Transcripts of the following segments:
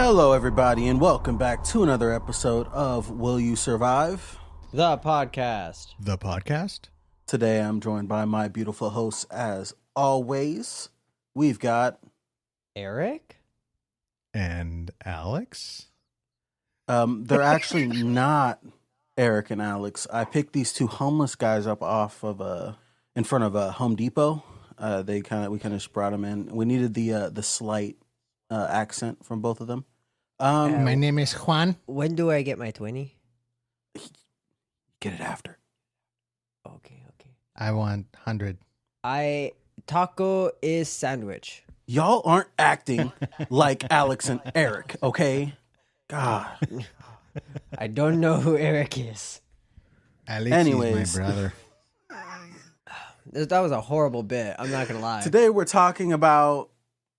Hello, everybody, and welcome back to another episode of Will You Survive? The podcast. The podcast? Today, I'm joined by my beautiful hosts, as always. We've got... Eric? And Alex? They're actually not Eric and Alex. I picked these two homeless guys up off of in front of a Home Depot. We kind of just brought them in. We needed the slight accent from both of them. My name is Juan. When do I get my 20? Get it after. Okay. I want 100. Taco is sandwich. Y'all aren't acting like Alex and Eric, okay? God. I don't know who Eric is. Alex Anyways. is my brother. That was a horrible bit. I'm not going to lie. Today we're talking about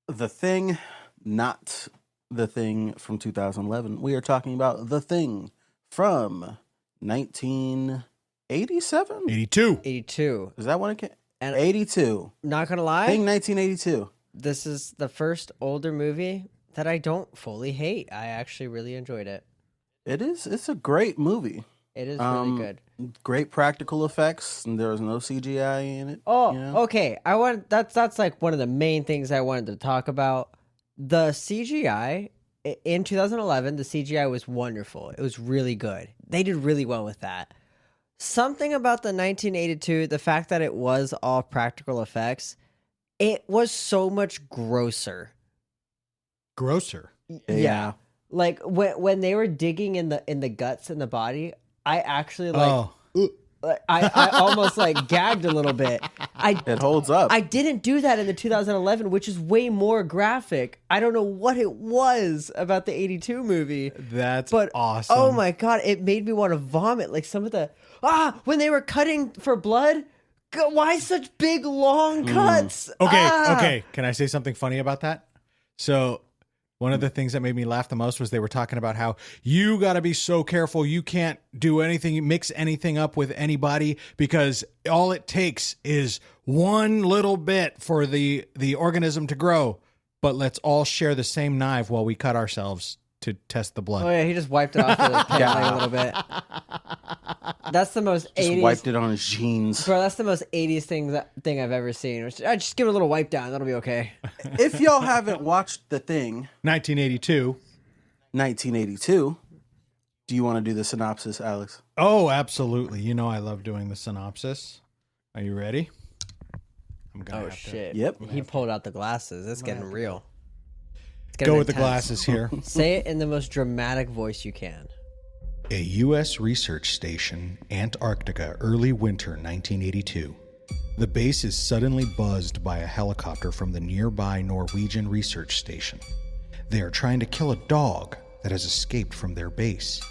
The Thing, not The Thing from 2011. We are talking about The Thing from 1987? 82. 82. Is that when it came? And 82. not going to lie. Thing 1982. This is the first older movie that I don't fully hate. I actually really enjoyed it. It is. It's a great movie. It is really good. Great practical effects, and there was no CGI in it. Oh, you know? okay. That's like one of the main things I wanted to talk about. The CGI in 2011, the CGI was wonderful. It was really good. They did really well with that. Something about the 1982, the fact that it was all practical effects, it was so much grosser. Grosser. Yeah. Like when they were digging in the guts and the body, I actually I almost like gagged a little bit. It holds up. I didn't do that in the 2011, which is way more graphic. I don't know what it was about the 82 movie. That's But awesome. oh my god, it made me want to vomit. Like some of the when they were cutting for blood. Why such big long cuts? Okay. Can I say something funny about that? So one of the things that made me laugh the most was they were talking about how you got to be so careful. You can't do anything, mix anything up with anybody, because all it takes is one little bit for the organism to grow. But let's all share the same knife while we cut ourselves to test the blood. Oh yeah, he just wiped it off with his pen like a little bit. That's the most Just 80s. wiped it on his jeans. Bro, that's the most 80s thing I've ever seen. Just give it a little wipe down. That'll be okay. If y'all haven't watched The Thing 1982. 1982, do you want to do the synopsis, Alex? Oh, absolutely. You know I love doing the synopsis. Are you ready? I'm gonna Oh, have to shit. Yep. He pulled out the glasses. It's getting real. It's go getting with the intense. glasses here. Say it in the most dramatic voice you can. A U.S. research station, Antarctica, early winter 1982. The base is suddenly buzzed by a helicopter from the nearby Norwegian research station. They are trying to kill a dog that has escaped from their base.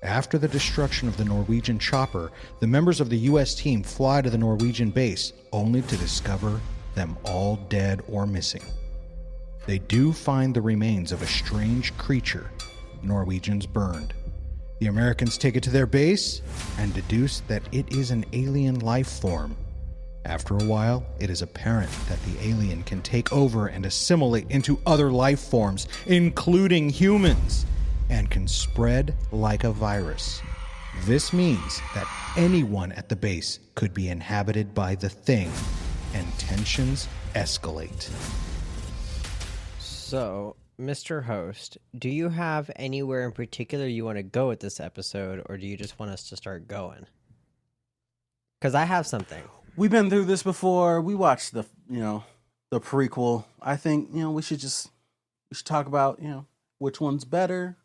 After the destruction of the Norwegian chopper, the members of the U.S. team fly to the Norwegian base, only to discover them all dead or missing. They do find the remains of a strange creature Norwegians burned. The Americans take it to their base and deduce that it is an alien life form. After a while, it is apparent that the alien can take over and assimilate into other life forms, including humans, and can spread like a virus. This means that anyone at the base could be inhabited by the Thing, and tensions escalate. So, Mr. Host, do you have anywhere in particular you want to go with this episode, or do you just want us to start going? Because I have something. We've been through this before. We watched the prequel. I think, we should talk about, which one's better,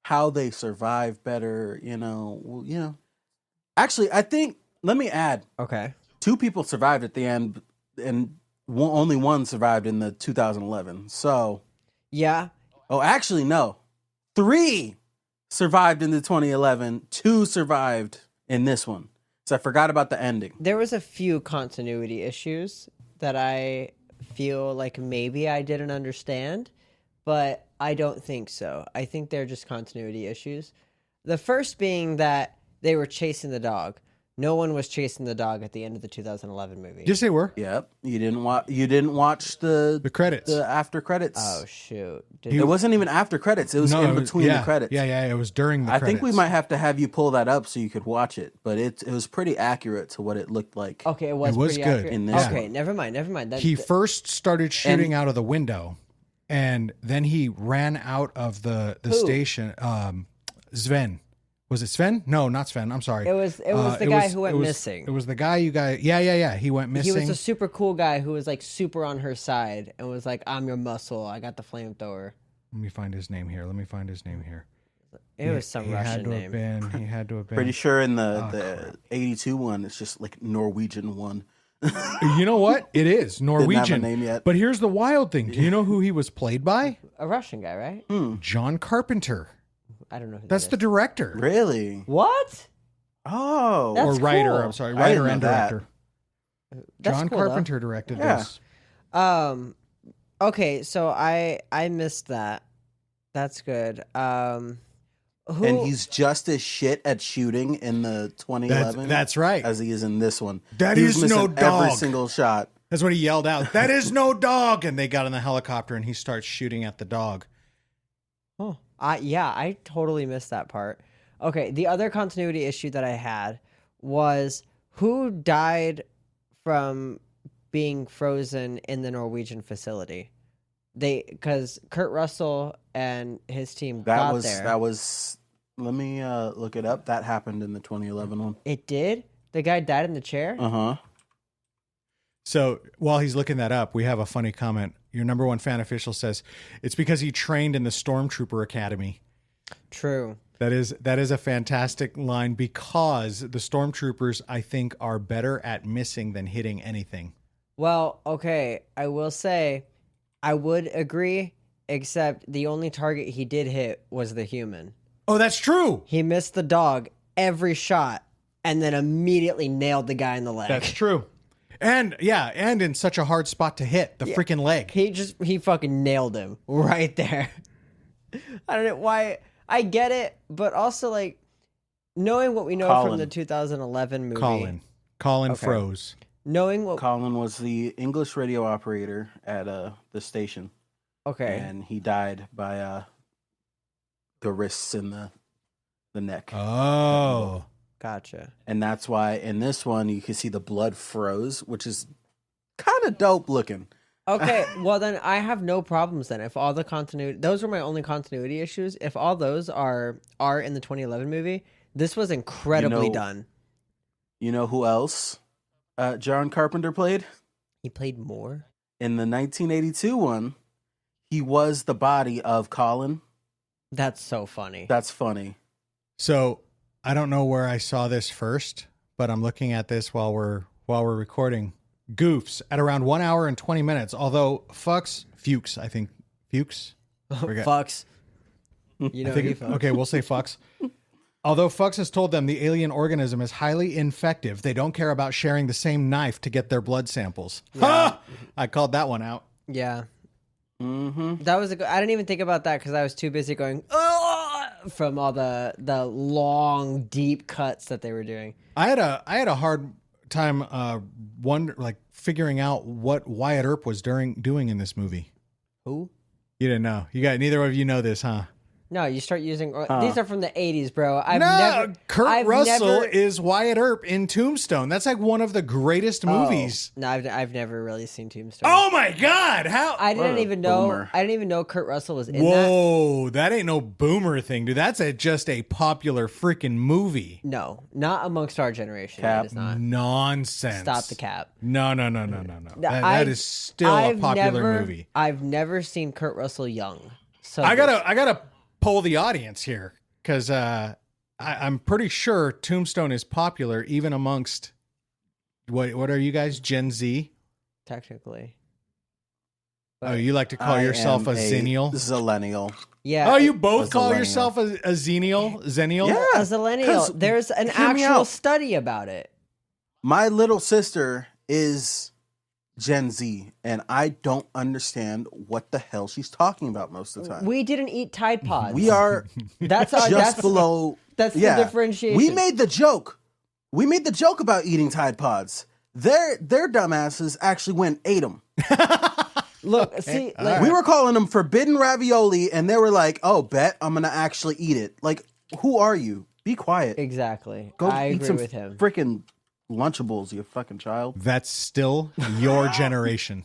how they survive better, Actually, I think, let me add. Okay. 2 people survived at the end, and only one survived in the 2011. So, Yeah. oh, actually, no. 3 survived in the 2011. 2 survived in this one. So I forgot about the ending. There was a few continuity issues that I feel like maybe I didn't understand, but I don't think so. I think they're just continuity issues. The first being that they were chasing the dog. No one was chasing the dog at the end of the 2011 movie. Yes, they were. Yep. You didn't watch The credits. the after credits. Oh shoot! It wasn't even after credits. It was in between the credits. Yeah. It was during the I credits. think we might have you pull that up so you could watch it, but it was pretty accurate to what it looked like. Okay, it was was pretty good. accurate. In this Okay, one. never mind. He first started shooting out of the window, and then he ran out of the station. Sven. Was it Sven? No, not Sven. I'm sorry. It was the guy who went missing. It was the guy you guys. Yeah. He went missing. He was a super cool guy who was like super on her side and was like, "I'm your muscle. I got the flamethrower." Let me find his name here. It was some Russian name. He had to have been. Pretty sure in the 82 one, it's just like Norwegian one. You know what? It is Norwegian. name yet. But here's the wild thing. Do you know who he was played by? A Russian guy, right? John Carpenter. I don't know who That's that the is. director. Really? What? Oh. That's Or writer. cool. I'm sorry. I Writer didn't and know that. director. That's John cool, though. Carpenter directed Yeah. this. Okay, so I missed that. That's good. Who? And he's just as shit at shooting in the 2011 That's right. as he is in this one. That He was is no missing every dog. single shot. That's what he yelled out. That is no dog. And they got in the helicopter and he starts shooting at the dog. Oh, I totally missed that part. Okay, the other continuity issue that I had was who died from being frozen in the Norwegian facility. Because Kurt Russell and his team got there. That was. Let me look it up. That happened in the 2011 one. It did? The guy died in the chair? Uh-huh. So while he's looking that up, we have a funny comment. Your number one fan official says it's because he trained in the Stormtrooper Academy. True. That is a fantastic line because the Stormtroopers, I think, are better at missing than hitting anything. Well, okay, I will say I would agree, except the only target he did hit was the human. Oh, that's true. He missed the dog every shot and then immediately nailed the guy in the leg. That's true. And and in such a hard spot to hit, the freaking leg. He fucking nailed him right there. I don't know why. I get it, but also like knowing what we know from the 2011 movie. Colin Okay. froze. Knowing what Colin was the English radio operator at the station. Okay. And he died by the wrists and the neck. Oh. Gotcha. And that's why in this one you can see the blood froze, which is kind of dope looking. Okay, well then I have no problems then. If all the continuity, those were my only continuity issues. If all those are in the 2011 movie, this was incredibly done. You know who else John Carpenter played? He played more? In the 1982 one, he was the body of Colin. That's so funny. That's funny. So I don't know where I saw this first, but I'm looking at this while we're recording. Goofs at around 1 hour and 20 minutes. Although Fuchs, I think Fuchs. Fucks. You know he fucks. Okay, we'll say Fuchs. Although Fuchs has told them the alien organism is highly infective, they don't care about sharing the same knife to get their blood samples. Ha! I called that one out. Yeah. Mm-hmm. That was I didn't even think about that because I was too busy going from all the long deep cuts that they were doing. I had a hard time figuring out what Wyatt Earp was doing in this movie. Who? You didn't know. Neither of you know this, huh? No, you start using these are from the 80s, bro. Kurt Russell is Wyatt Earp in Tombstone. That's like one of the greatest movies. No, I've never really seen Tombstone. Oh my God! How I didn't even know. boomer. I didn't even know Kurt Russell was in that. Whoa, that ain't no boomer thing, dude. That's just a popular freaking movie. No, not amongst our generation. Cap. It is not. Nonsense. Stop the cap. No. That is still a popular movie. I've never seen Kurt Russell young. So I gotta poll the audience here because I'm pretty sure Tombstone is popular even amongst what are you guys, Gen Z? technically. Oh, you like to call yourself a Xennial? Zillennial. Yeah. Oh, you both a call Zillennial. yourself a Xennial? Xennial? Yeah. a millennial. 'cause There's an hear me actual out. study about it. My little sister is Gen Z, and I don't understand what the hell she's talking about most of the time. We didn't eat Tide Pods. We are That's our. just That's below. That's yeah, the differentiation. we made the joke. We made the joke about eating Tide Pods. Their dumbasses actually went and ate them. Look, see, like, We were calling them forbidden ravioli, and they were like, "Oh, bet I'm gonna actually eat it." Like, who are you? Be quiet. exactly. Go I eat agree some with him. freaking Lunchables, you fucking child. That's still your generation.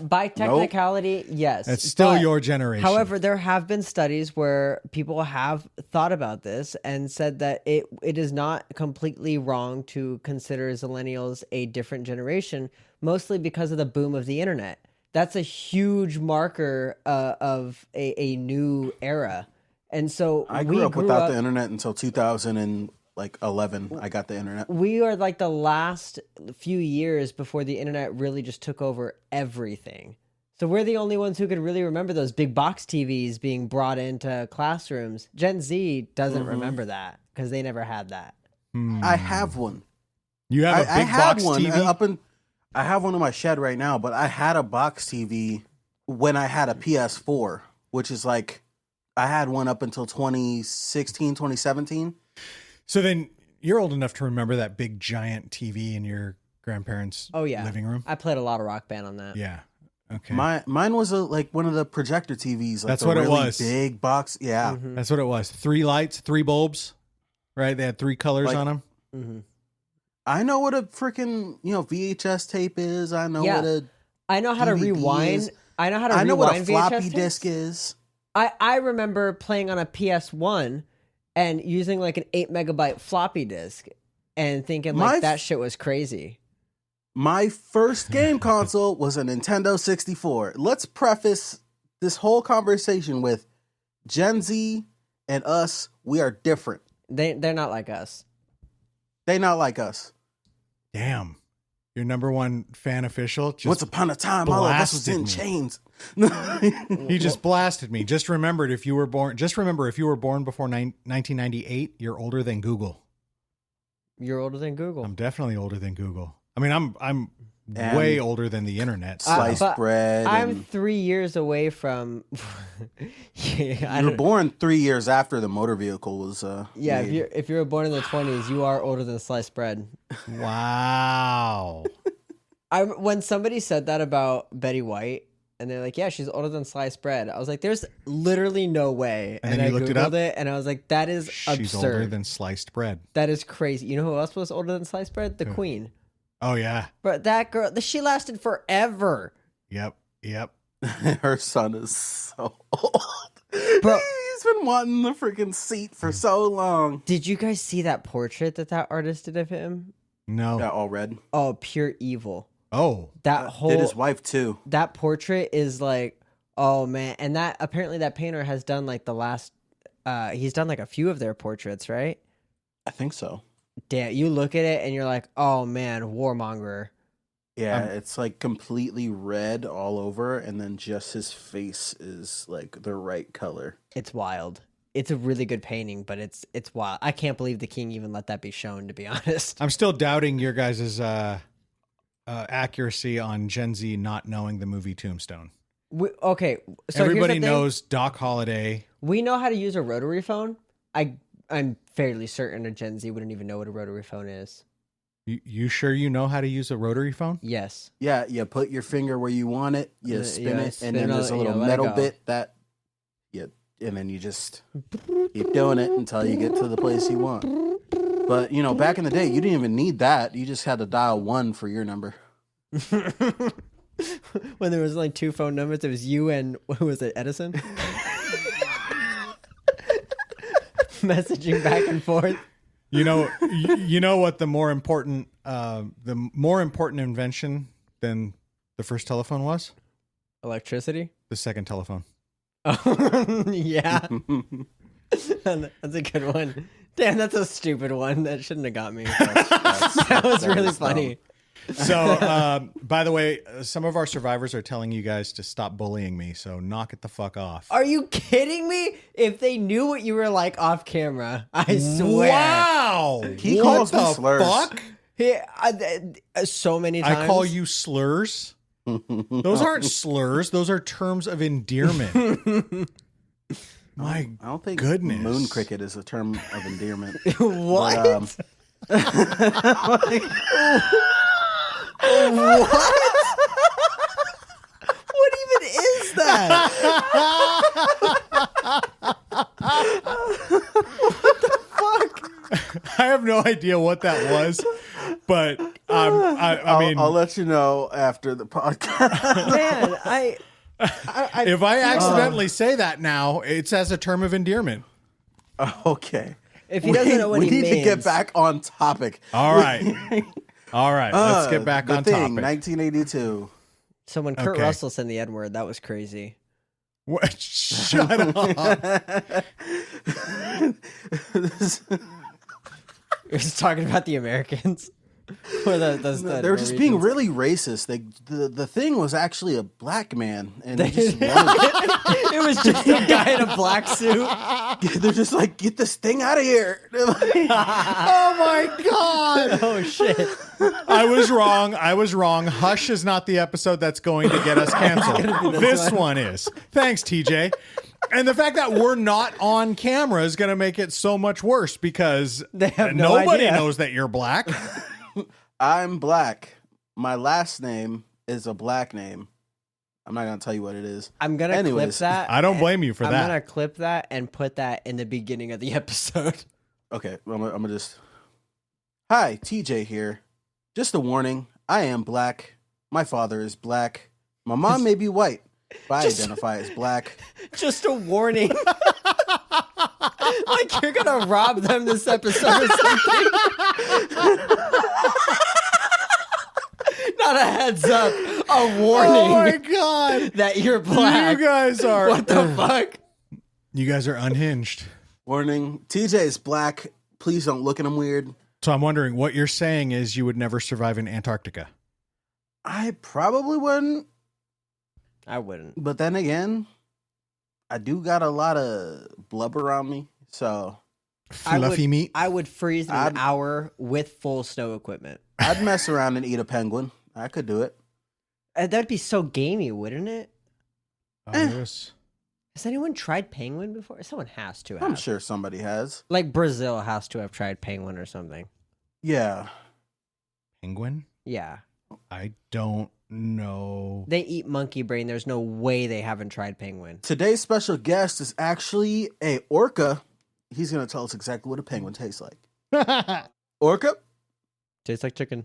By technicality, yes. That's still but, your generation. However, there have been studies where people have thought about this and said that it is not completely wrong to consider millennials a different generation, mostly because of the boom of the internet. That's a huge marker of a new era. And so I grew up without the internet until 2011. I got the internet. We are like the last few years before the internet really just took over everything. So we're the only ones who could really remember those big box TVs being brought into classrooms. Gen Z doesn't remember that because they never had that. I have one. You have a big box TV? I have one in my shed right now, but I had a box TV when I had a PS4, which is like, I had one up until 2016, 2017. So then you're old enough to remember that big giant TV in your grandparents' living room? I played a lot of Rock Band on that. Yeah. Okay. Mine was like one of the projector TVs. Like That's the what it really was. Big box. Yeah. Mm-hmm. That's what it was. 3 lights, 3 bulbs, right? They had 3 colors Like- on them. Mm-hmm. I know what a freaking VHS tape is. I know what a I know how to DVD rewind. is. I know how to I know what a rewind floppy VHS disk tapes. is. I remember playing on a PS1 and using like an 8 megabyte floppy disk and thinking like that shit was crazy. My first game console was a Nintendo 64. Let's preface this whole conversation with Gen Z and us. We are different. They're not like us. They not like us. Damn. Your number one fan official just Once upon a time, all of us was blasted in me. chains. He just blasted me. Just remember if you were born before 1998, you're older than Google. You're older than Google. I'm definitely older than Google. I mean, I'm And way older than the internet. So. Sliced But bread. I'm and 3 years away from. Yeah, you were born 3 years after the motor vehicle was. Yeah, made. if you were born in the 20s, you are older than sliced bread. Wow. When somebody said that about Betty White, and they're like, "Yeah, she's older than sliced bread," I was like, "There's literally no way." And then I you looked it Googled up? it, and I was like, "That is She's older absurd. than sliced bread. That is crazy." You know who else was older than sliced bread? The Queen. Oh yeah. But that girl, she lasted forever. Yep. Her son is so old. Bro. He's been wanting the freaking seat for so long. Did you guys see that portrait that artist did of him? No. Yeah, all red. Oh, pure evil. Oh. That whole Did his wife too. that portrait is like, oh man, and that apparently that painter has done like the last he's done like a few of their portraits, right? I think so. Damn, you look at it and you're like, oh man, warmonger. Yeah, it's like completely red all over, and then just his face is like the right color. It's wild. It's a really good painting, but it's wild. I can't believe the king even let that be shown, to be honest. I'm still doubting your guys' accuracy on Gen Z not knowing the movie Tombstone. Okay, so Everybody here's the thing. knows Doc Holliday. We know how to use a rotary phone. I'm fairly certain a Gen Z wouldn't even know what a rotary phone is. You sure you know how to use a rotary phone? Yes. Yeah, you put your finger where you want it, you spin it, spin and then it, there's a little let it metal go. bit that and then you just keep doing it until you get to the place you want. But back in the day, you didn't even need that. You just had to dial 1 for your number. When there was like 2 phone numbers, it was you and who was it, Edison? Messaging back and forth. You know what the more important invention than the first telephone was? Electricity? The second telephone. Oh, yeah. That's a good one. Damn, that's a stupid one. That shouldn't have got me. That was really funny. So, by the way, some of our survivors are telling you guys to stop bullying me, so knock it the fuck off. Are you kidding me? If they knew what you were like off camera, I swear. Wow! He What calls me the slurs. fuck? So many times. I call you slurs? Those aren't slurs. Those are terms of endearment. My I don't think goodness. moon cricket is a term of endearment. What? But, What even is that? I have no idea what that was, but I mean, I'll let you know after the podcast. Man, if I accidentally say that now, it's as a term of endearment. Okay. if he doesn't know what we he need means, to get back on topic. All right. All right. Let's get back The on Thing, topic. 1982. So when Kurt Okay. Russell said the N word, that was crazy. What? Shut up. You're just talking about the Americans. Or the They were just being Norwegians. really racist. The Thing was actually a black man, and he just wanted, It was just a guy in a black suit. they're just like, get this thing out of here. Oh my God. Oh shit! I was wrong. Hush is not the episode that's going to get us canceled. This one is. Thanks, TJ. And the fact that we're not on camera is going to make it so much worse because They have no nobody idea. knows that you're black. I'm black. My last name is a black name. I'm not gonna tell you what it is. I'm gonna clip Anyways, that. I don't blame you for I'm that. gonna clip that and put that in the beginning of the episode. Okay, I'm gonna just. Hi, TJ here. Just a warning. I am black. My father is black. My mom may be white, but I identify as black. Just a warning. Like you're gonna rob them this episode or something. Not a heads up, a warning Oh my God. that you're black. You guys are. What the fuck? You guys are unhinged. Warning. TJ is black. Please don't look at him weird. So I'm wondering what you're saying is you would never survive in Antarctica. I probably wouldn't, I wouldn't. but then again, I do got a lot of blubber on me, so Fluffy meat. I would freeze in an I'd- hour with full snow equipment. I'd mess around and eat a penguin. I could do it. That'd be so gamey, wouldn't it? Yes. Has anyone tried penguin before? Someone has to have. I'm sure somebody has. Like Brazil has to have tried penguin or something. Yeah. Penguin? Yeah. I don't know. They eat monkey brain. There's no way they haven't tried penguin. Today's special guest is actually a orca. He's going to tell us exactly what a penguin tastes like. Orca? Tastes like chicken.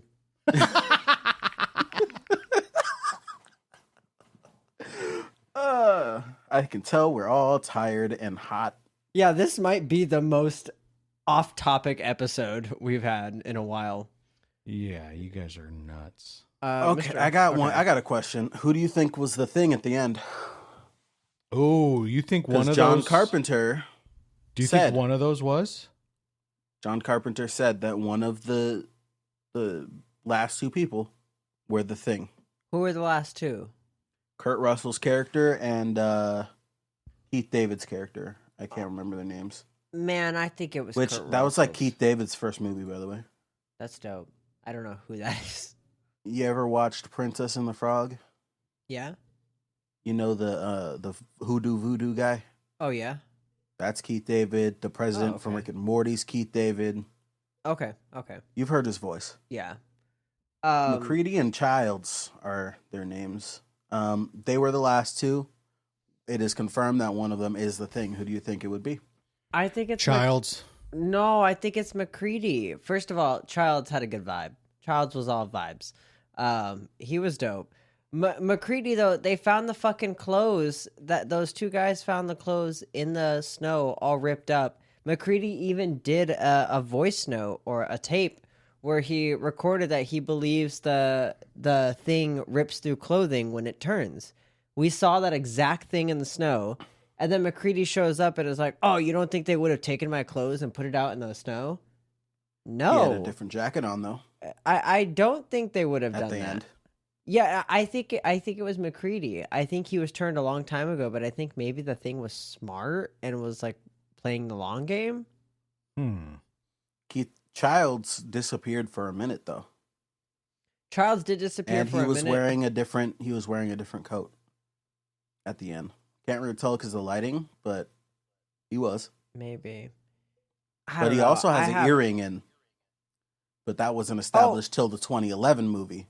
I can tell we're all tired and hot. Yeah, this might be the most off-topic episode we've had in a while. Yeah, you guys are nuts. Okay, Mr. I got one. okay. I got a question. Who do you think was the thing at the end? Oh, you think one Because of John those? Carpenter. Do you said- think one of those was? John Carpenter said that one of the last two people were the thing. Who were the last two? Kurt Russell's character and Keith David's character. I can't remember their names. Man, I think it was Which Kurt that was like Russell's. Keith David's first movie, by the way. That's dope. I don't know who that is. You ever watched Princess and the Frog? Yeah? You know the hoodoo voodoo guy? Oh, yeah? That's Keith David. The president from okay. Rick and Morty's Keith David. Okay. You've heard his voice. Yeah. McCready and Childs are their names. They were the last two. It is confirmed that one of them is the thing. Who do you think it would be? I think it's... Childs. No, I think it's McCready. First of all, Childs had a good vibe. Childs was all vibes. He was dope. McCready, though, they found the fucking clothes. Those two guys found the clothes in the snow, all ripped up. McCready even did a voice note or a tape where he recorded that he believes the thing rips through clothing when it turns. We saw that exact thing in the snow. And then McCready shows up and is like, "Oh, you don't think they would have taken my clothes and put it out in the snow?" He had a No, different jacket on though. I don't think they would have At done the that. end. Yeah, I think it was McCready. I think he was turned a long time ago, but I think maybe the thing was smart and was like playing the long game. Keith Childs disappeared for a minute though, Childs did disappear and for he a was minute. wearing a different coat at the end. Can't really tell because of the lighting, but he was. Maybe. But he also has an earring in. but that wasn't established till the 2011 movie.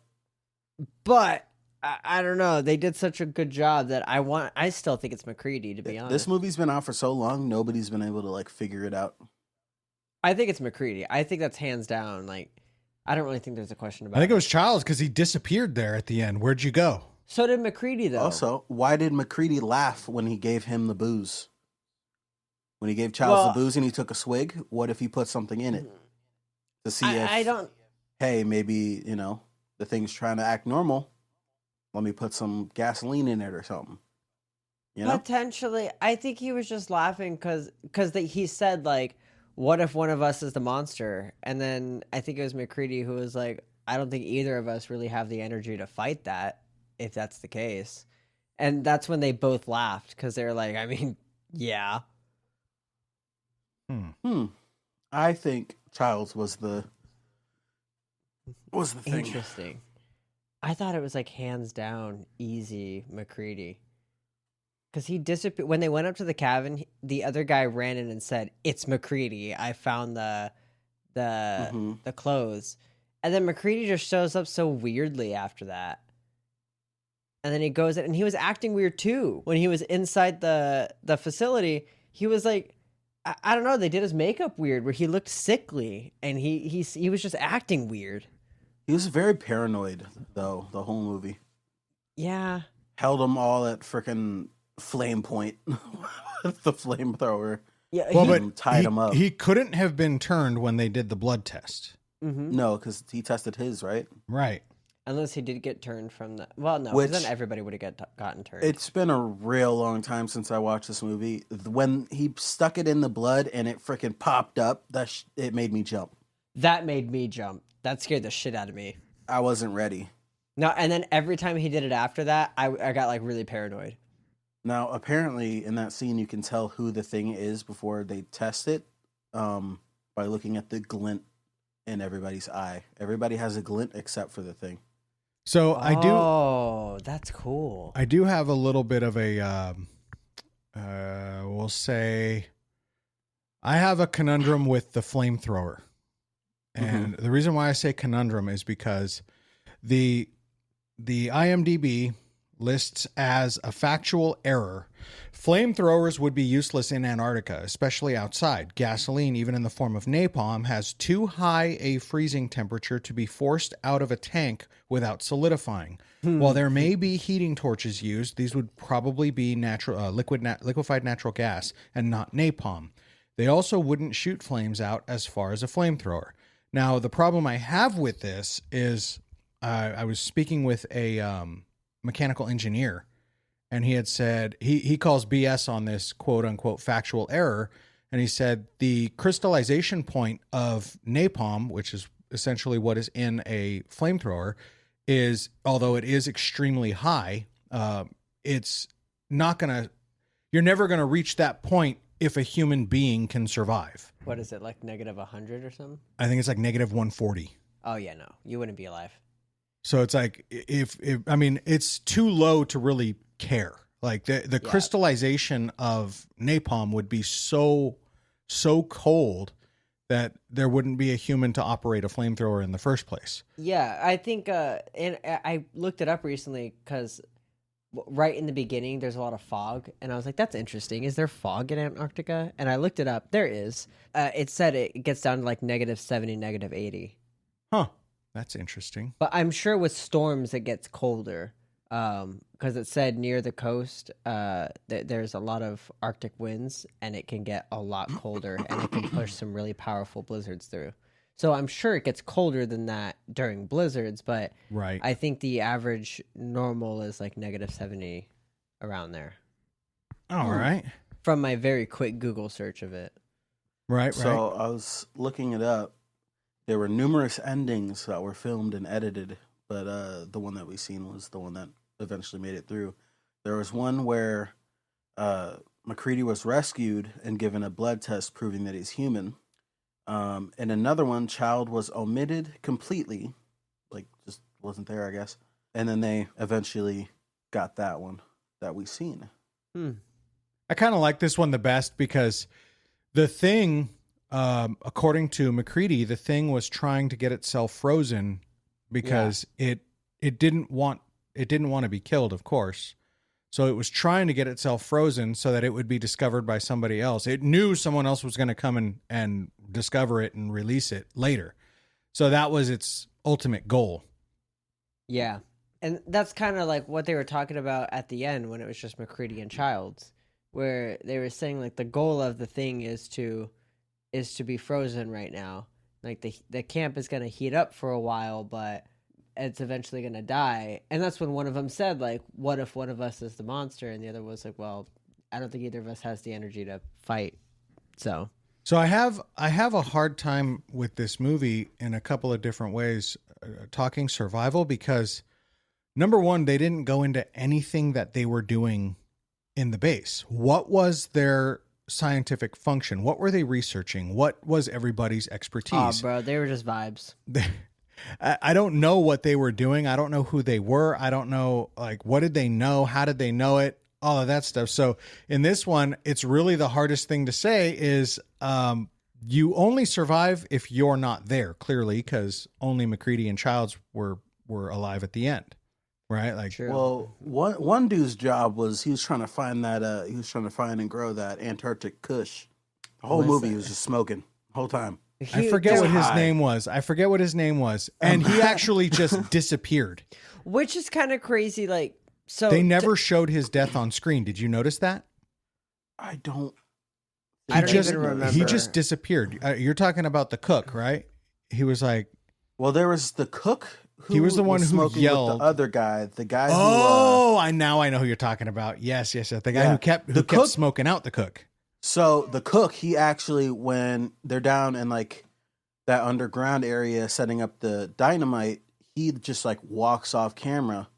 But I don't know. They did such a good job that I still think it's McCready, to be honest. This movie's been out for so long, nobody's been able to like figure it out. I think it's McCready. I think that's hands down. Like, I don't really think there's a question about it. I think it was Childs because he disappeared there at the end. Where'd you go? So did McCready, though. Also, why did McCready laugh when he gave him the booze? When he gave Childs the booze and he took a swig, what if he put something in it? To see if, I don't... hey, maybe, the thing's trying to act normal. Let me put some gasoline in it or something. Potentially. I think he was just laughing because he said, like, what if one of us is the monster? And then I think it was McCready who was like, I don't think either of us really have the energy to fight that, if that's the case. And that's when they both laughed because they were like, I mean, yeah. I think Childs was the thing. Interesting. I thought it was like hands down easy McCready. Because he disappeared. When they went up to the cabin, the other guy ran in and said, "It's McCready. I found the clothes." And then McCready just shows up so weirdly after that. And then he goes in, and he was acting weird too. When he was inside the facility, he was like, I don't know, they did his makeup weird where he looked sickly and he was just acting weird. He was very paranoid though, the whole movie. Yeah. Held them all at frickin' flame point with the flamethrower. Yeah. But tied him up. He couldn't have been turned when they did the blood test. Mm-hmm. No, because he tested his, right? Right. Unless he did get turned from the... Well, no, because then everybody would have gotten turned. It's been a real long time since I watched this movie. When he stuck it in the blood and it freaking popped up, it made me jump. That made me jump. That scared the shit out of me. I wasn't ready. No, and then every time he did it after that, I got like really paranoid. Now, apparently in that scene, you can tell who the thing is before they test it by looking at the glint in everybody's eye. Everybody has a glint except for the thing. So I do. Oh, that's cool. I do have a little bit of a, we'll say, I have a conundrum with the flamethrower. And the reason why I say conundrum is because the IMDb lists as a factual error, flamethrowers would be useless in Antarctica, especially outside. Gasoline, even in the form of napalm, has too high a freezing temperature to be forced out of a tank without solidifying. While there may be heating torches used, these would probably be liquefied natural gas and not napalm. They also wouldn't shoot flames out as far as a flamethrower. Now, the problem I have with this is I was speaking with a mechanical engineer, and he had said he calls BS on this quote unquote factual error. And he said the crystallization point of napalm, which is essentially what is in a flamethrower, is, although it is extremely high, it's not you're never going to reach that point if a human being can survive. What is it, like -100 or something? I think it's like -140. Oh, yeah, no. You wouldn't be alive. So it's like, if I mean, it's too low to really care. Like the crystallization of napalm would be so cold that there wouldn't be a human to operate a flamethrower in the first place. Yeah, I think, and I looked it up recently because right in the beginning, there's a lot of fog. And I was like, that's interesting. Is there fog in Antarctica? And I looked it up. There is. It said it gets down to like -70, -80. Huh. That's interesting. But I'm sure with storms, it gets colder. Because it said near the coast, there's a lot of Arctic winds, and it can get a lot colder, and it can push some really powerful blizzards through. So I'm sure it gets colder than that during blizzards, but right. I think the average normal is like -70 around there. All right. From my very quick Google search of it. Right. So I was looking it up. There were numerous endings that were filmed and edited, but the one that we seen was the one that eventually made it through. There was one where McCready was rescued and given a blood test proving that he's human. And another one, Child was omitted completely, like just wasn't there, I guess. And then they eventually got that one that we seen. I kind of like this one the best because the thing according to McCready, the thing was trying to get itself frozen because it didn't want to be killed, of course. So it was trying to get itself frozen so that it would be discovered by somebody else. It knew someone else was going to come and discover it and release it later. So that was its ultimate goal. Yeah. And that's kind of like what they were talking about at the end when it was just McCready and Childs, where they were saying like the goal of the thing is to be frozen right now. Like the camp is going to heat up for a while, but it's eventually going to die. And that's when one of them said, like, what if one of us is the monster? And the other was like, well, I don't think either of us has the energy to fight. So I have a hard time with this movie in a couple of different ways, talking survival, because number one, they didn't go into anything that they were doing in the base. What was their scientific function? What were they researching? What was everybody's expertise? Oh, bro, they were just vibes. I don't know what they were doing. I don't know who they were. I don't know, like, what did they know? How did they know it? All of that stuff. So in this one, it's really the hardest thing to say is you only survive if you're not there, clearly, because only McCready and Childs were alive at the end, right? Like, True. Well, one dude's job was he was trying to find and grow that Antarctic Kush. The whole movie he was just smoking the whole time. I forget what his name was. And he actually just disappeared. Which is kind of crazy. Like, so they never showed his death on screen. Did you notice that? I don't even remember. He just disappeared. You're talking about the cook, right? He was like, well, there was the cook. He was the one who smoking yelled. With the other guy, the guy. I know who you're talking about. Yes. The guy who kept smoking out the cook. So the cook, he actually, when they're down in like that underground area setting up the dynamite, he just like walks off camera,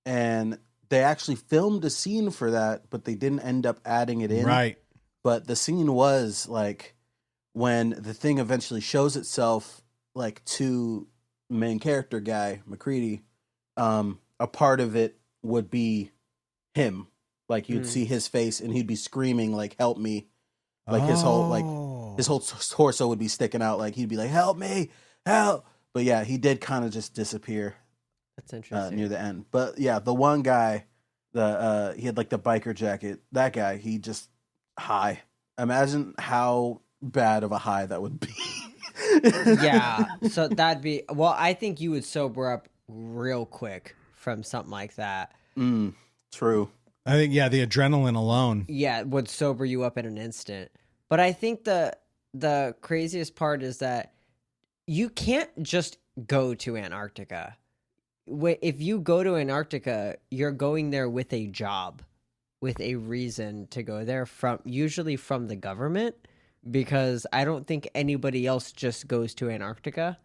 and they actually filmed a scene for that, but they didn't end up adding it in. Right. But the scene was like when the thing eventually shows itself, like to main character guy McCready, a part of it would be him. Like you'd see his face, and he'd be screaming like "Help me!" Like his whole torso would be sticking out. Like he'd be like "Help me, help!" But yeah, he did kind of just disappear. That's interesting. Near the end. But yeah, the one guy, he had like the biker jacket. That guy, he just high. Imagine how bad of a high that would be. Yeah, so that'd be, well, I think you would sober up real quick from something like that. True. I think, yeah, the adrenaline alone. Yeah, it would sober you up in an instant. But I think the craziest part is that you can't just go to Antarctica. If you go to Antarctica, you're going there with a job, with a reason to go there, usually from the government, because I don't think anybody else just goes to Antarctica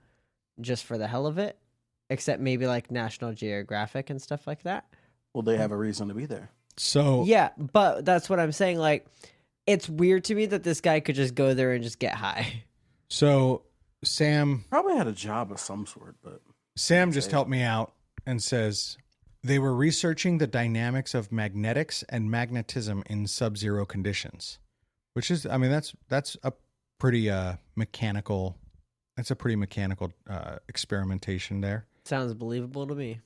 just for the hell of it, except maybe like National Geographic and stuff like that. Well, they have a reason to be there. So yeah, but that's what I'm saying. Like, it's weird to me that this guy could just go there and just get high. So Sam probably had a job of some sort, but Sam just helped me out and says they were researching the dynamics of magnetics and magnetism in sub-zero conditions, which is, I mean, that's a pretty mechanical. That's a pretty mechanical experimentation there. Sounds believable to me.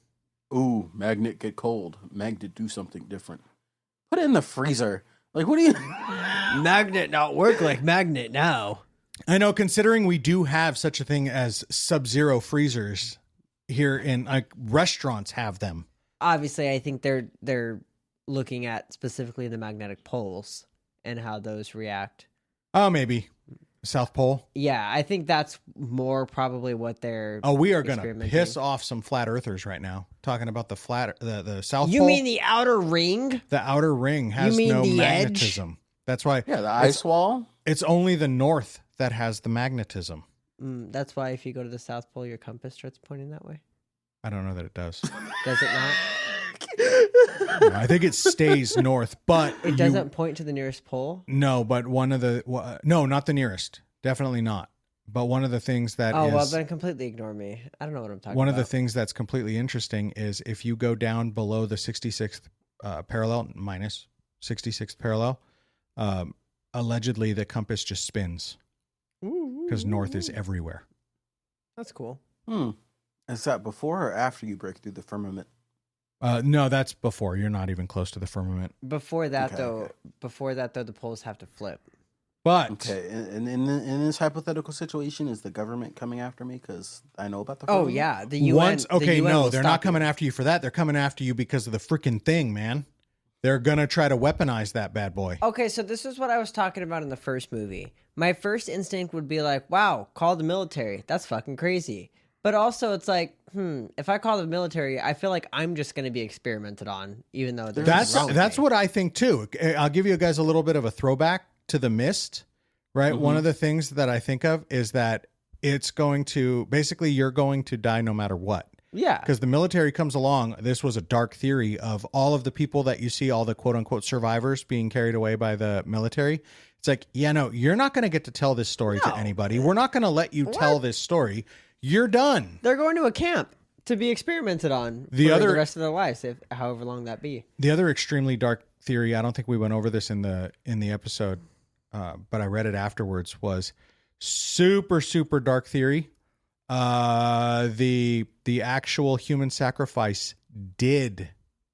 Ooh, magnet get cold. Magnet do something different. Put it in the freezer. Like, what do you... Magnet not work like magnet now. I know, considering we do have such a thing as sub-zero freezers here in, like, restaurants have them. Obviously, I think they're looking at specifically the magnetic poles and how those react. Oh, maybe. South Pole? Yeah, I think that's more probably what they're we are going to piss off some flat earthers right now. Talking about the South Pole. You mean the outer ring? The outer ring has no magnetism. Edge? That's why. Yeah, the ice wall. It's only the north that has the magnetism. That's why if you go to the South Pole, your compass starts pointing that way. I don't know that it does. Does it not? No, I think it stays north, but it doesn't point to the nearest pole. No, but no, not the nearest. Definitely not. But one of the things that well, then completely ignore me. I don't know what I'm talking about. One of the things that's completely interesting is if you go down below the 66th parallel, minus 66th parallel, allegedly the compass just spins. because north is everywhere. That's cool. Is that before or after you break through the firmament? No, that's before. You're not even close to the firmament. Before that, Okay. the poles have to flip. But Okay, and in this hypothetical situation, is the government coming after me because I know about the Oh firmament? yeah, the UN. once, the okay, UN no, will they're stop not coming you. after you for that. They're coming after you because of the freaking thing, man. They're gonna try to weaponize that bad boy. Okay, so this is what I was talking about in the first movie. My first instinct would be like, wow, call the military. That's fucking crazy. But also it's like, if I call the military, I feel like I'm just going to be experimented on, even though That's what I think too. I'll give you guys a little bit of a throwback to The Mist, right? One of the things that I think of is that it's going to, basically you're going to die no matter what. Yeah. Because the military comes along. This was a dark theory of all of the people that you see, all the quote unquote survivors being carried away by the military. It's like, yeah, no, you're not going to get to tell this story to anybody. We're not going to let you tell this story. You're done. They're going to a camp to be experimented on for the rest of their lives, however long that be. The other extremely dark theory, I don't think we went over this in the episode, but I read it afterwards, was super, super dark theory. The actual human sacrifice did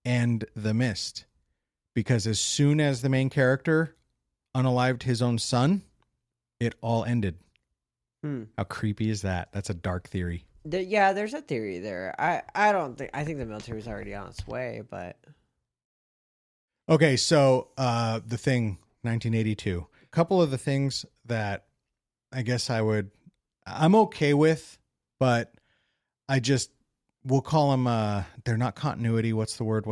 end the Mist, because as soon as the main character unalived his own son, it all ended. How creepy is that? That's a dark theory. Yeah, there's a theory there. I think the military's already on its way, but Okay, so The Thing, 1982. A couple of the things that I guess I'm okay with, but we'll call them, they're not continuity. What's the word?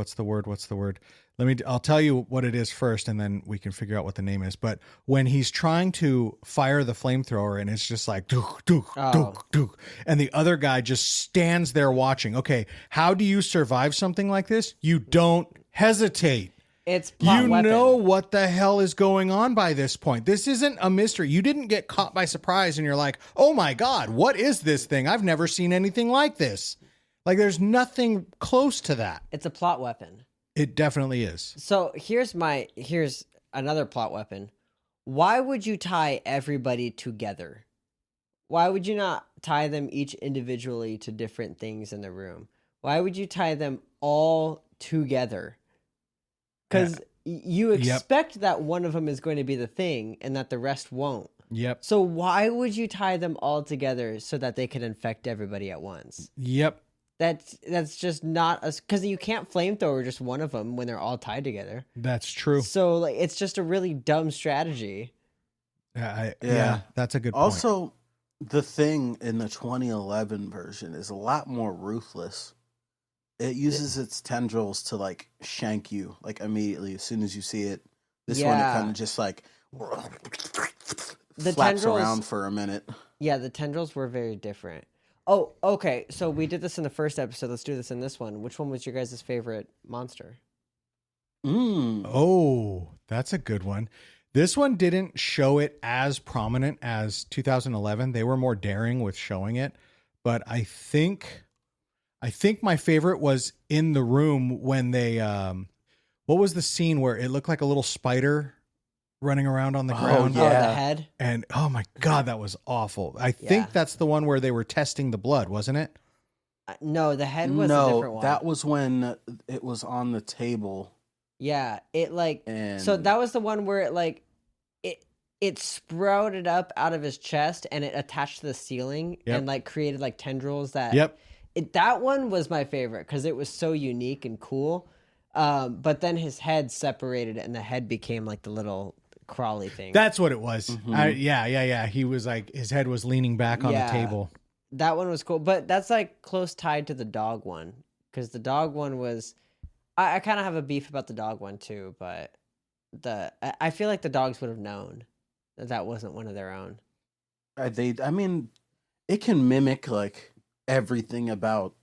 I'll tell you what it is first, and then we can figure out what the name is. But when he's trying to fire the flamethrower and it's just like, dook, dook, dook, dook, and the other guy just stands there watching. Okay, how do you survive something like this? You don't hesitate. it's plot weapon. Know what the hell is going on by this point. This isn't a mystery. You didn't get caught by surprise and you're like, oh my God, what is this thing? I've never seen anything like this. Like, there's nothing close to that. It's a plot weapon. It definitely is. So here's another plot weapon. Why would you tie everybody together? Why would you not tie them each individually to different things in the room? Why would you tie them all together? Because you expect that one of them is going to be the thing and that the rest won't. Yep. So why would you tie them all together so that they could infect everybody at once? Yep. That's just not because you can't flamethrower just one of them when they're all tied together. That's true. So like it's just a really dumb strategy. Yeah, that's a good point. Also, The Thing in the 2011 version is a lot more ruthless. It uses its tendrils to like shank you like immediately as soon as you see it. This one, it kind of just like flaps around for a minute. Yeah, the tendrils were very different. Oh, okay. So we did this in the first episode. Let's do this in this one. Which one was your guys' favorite monster? Oh, that's a good one. This one didn't show it as prominent as 2011. They were more daring with showing it. But I think my favorite was in the room when they, what was the scene where it looked like a little spider running around on the ground? Oh, the head. And oh my God, that was awful. I think that's the one where they were testing the blood, wasn't it? No, the head was a different one. That was when it was on the table. Yeah, so that was the one where it sprouted up out of his chest and it attached to the ceiling and like created like tendrils that. That one was my favorite because it was so unique and cool. But then his head separated and the head became like the little crawly thing. That's what it was. Yeah. He was like, his head was leaning back on the table. That one was cool, but that's like close tied to the dog one because the dog one was. I kind of have a beef about the dog one too, but I feel like the dogs would have known that wasn't one of their own. I mean, it can mimic like everything about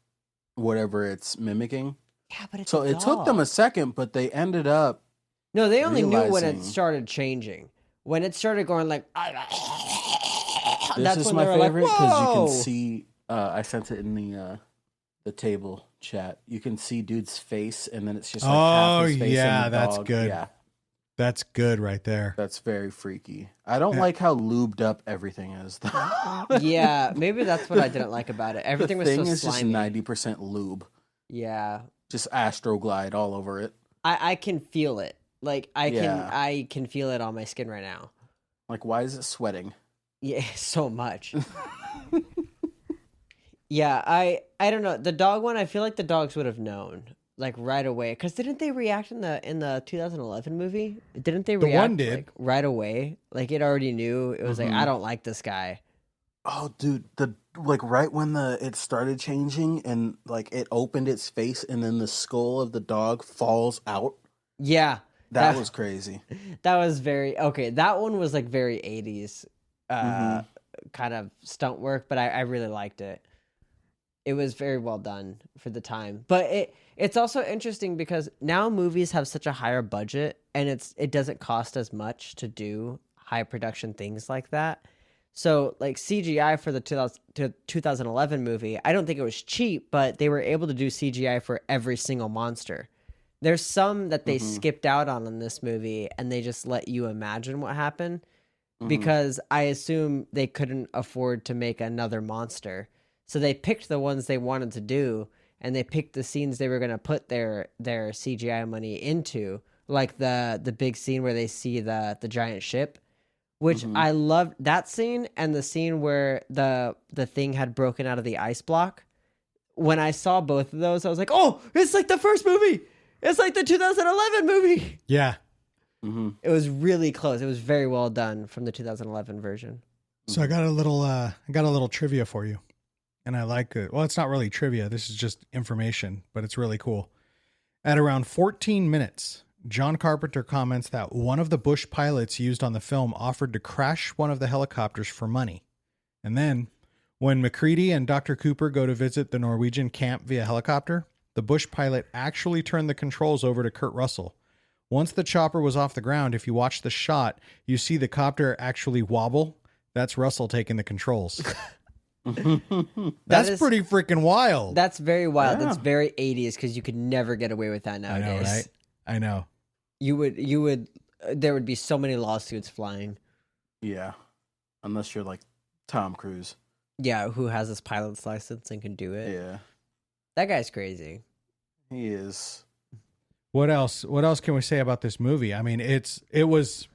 whatever it's mimicking. Yeah, but so it took them a second, but they ended up. No, they only knew when it started changing. When it started going like, this is my favorite because you can see. I sent it in the table chat. You can see dude's face, and then it's just like half his face and the that's dog. good. Yeah, That's good right there. That's very freaky. I don't like how lubed up everything is. Yeah, maybe that's what I didn't like about it. Everything the was thing so is slimy. just 90% lube. Yeah, Just Astroglide all over it. I can feel it. Like Yeah. I can feel it on my skin right now. Like, why is it sweating? Yeah, so much. Yeah, I don't know. The dog one, I feel like the dogs would have known like right away. Cause didn't they react in the 2011 movie? Didn't they The react one did. like right away? Like it already knew. It was like, I don't like this guy. Oh, dude, right when it started changing and like it opened its face and then the skull of the dog falls out. Yeah. That was crazy. That was very okay. That one was like very 80s kind of stunt work, but I really liked it. It was very well done for the time. But it's also interesting because now movies have such a higher budget and it doesn't cost as much to do high production things like that. So like CGI for the 2011 movie, I don't think it was cheap, but they were able to do CGI for every single monster. There's some that they skipped out on in this movie and they just let you imagine what happened because I assume they couldn't afford to make another monster. So they picked the ones they wanted to do and they picked the scenes they were going to put their CGI money into, like the big scene where they see the giant ship, which I loved that scene, and the scene where the thing had broken out of the ice block. When I saw both of those, I was like, "Oh, it's like the first movie. It's like the 2011 movie." Yeah. It was really close. It was very well done from the 2011 version. So I got a little trivia for you. And I like it. Well, it's not really trivia. This is just information, but it's really cool. At around 14 minutes, John Carpenter comments that one of the bush pilots used on the film offered to crash one of the helicopters for money. And then, when McCready and Dr. Cooper go to visit the Norwegian camp via helicopter, the bush pilot actually turned the controls over to Kurt Russell. Once the chopper was off the ground, if you watch the shot, you see the copter actually wobble. That's Russell taking the controls. That's pretty freaking wild. That's very wild. Yeah. That's very 80s because you could never get away with that nowadays. I know, right? I know. You would there would be so many lawsuits flying. Yeah. Unless you're like Tom Cruise. Yeah, who has his pilot's license and can do it. Yeah. That guy's crazy. He is. What else? What else can we say about this movie? I mean, it was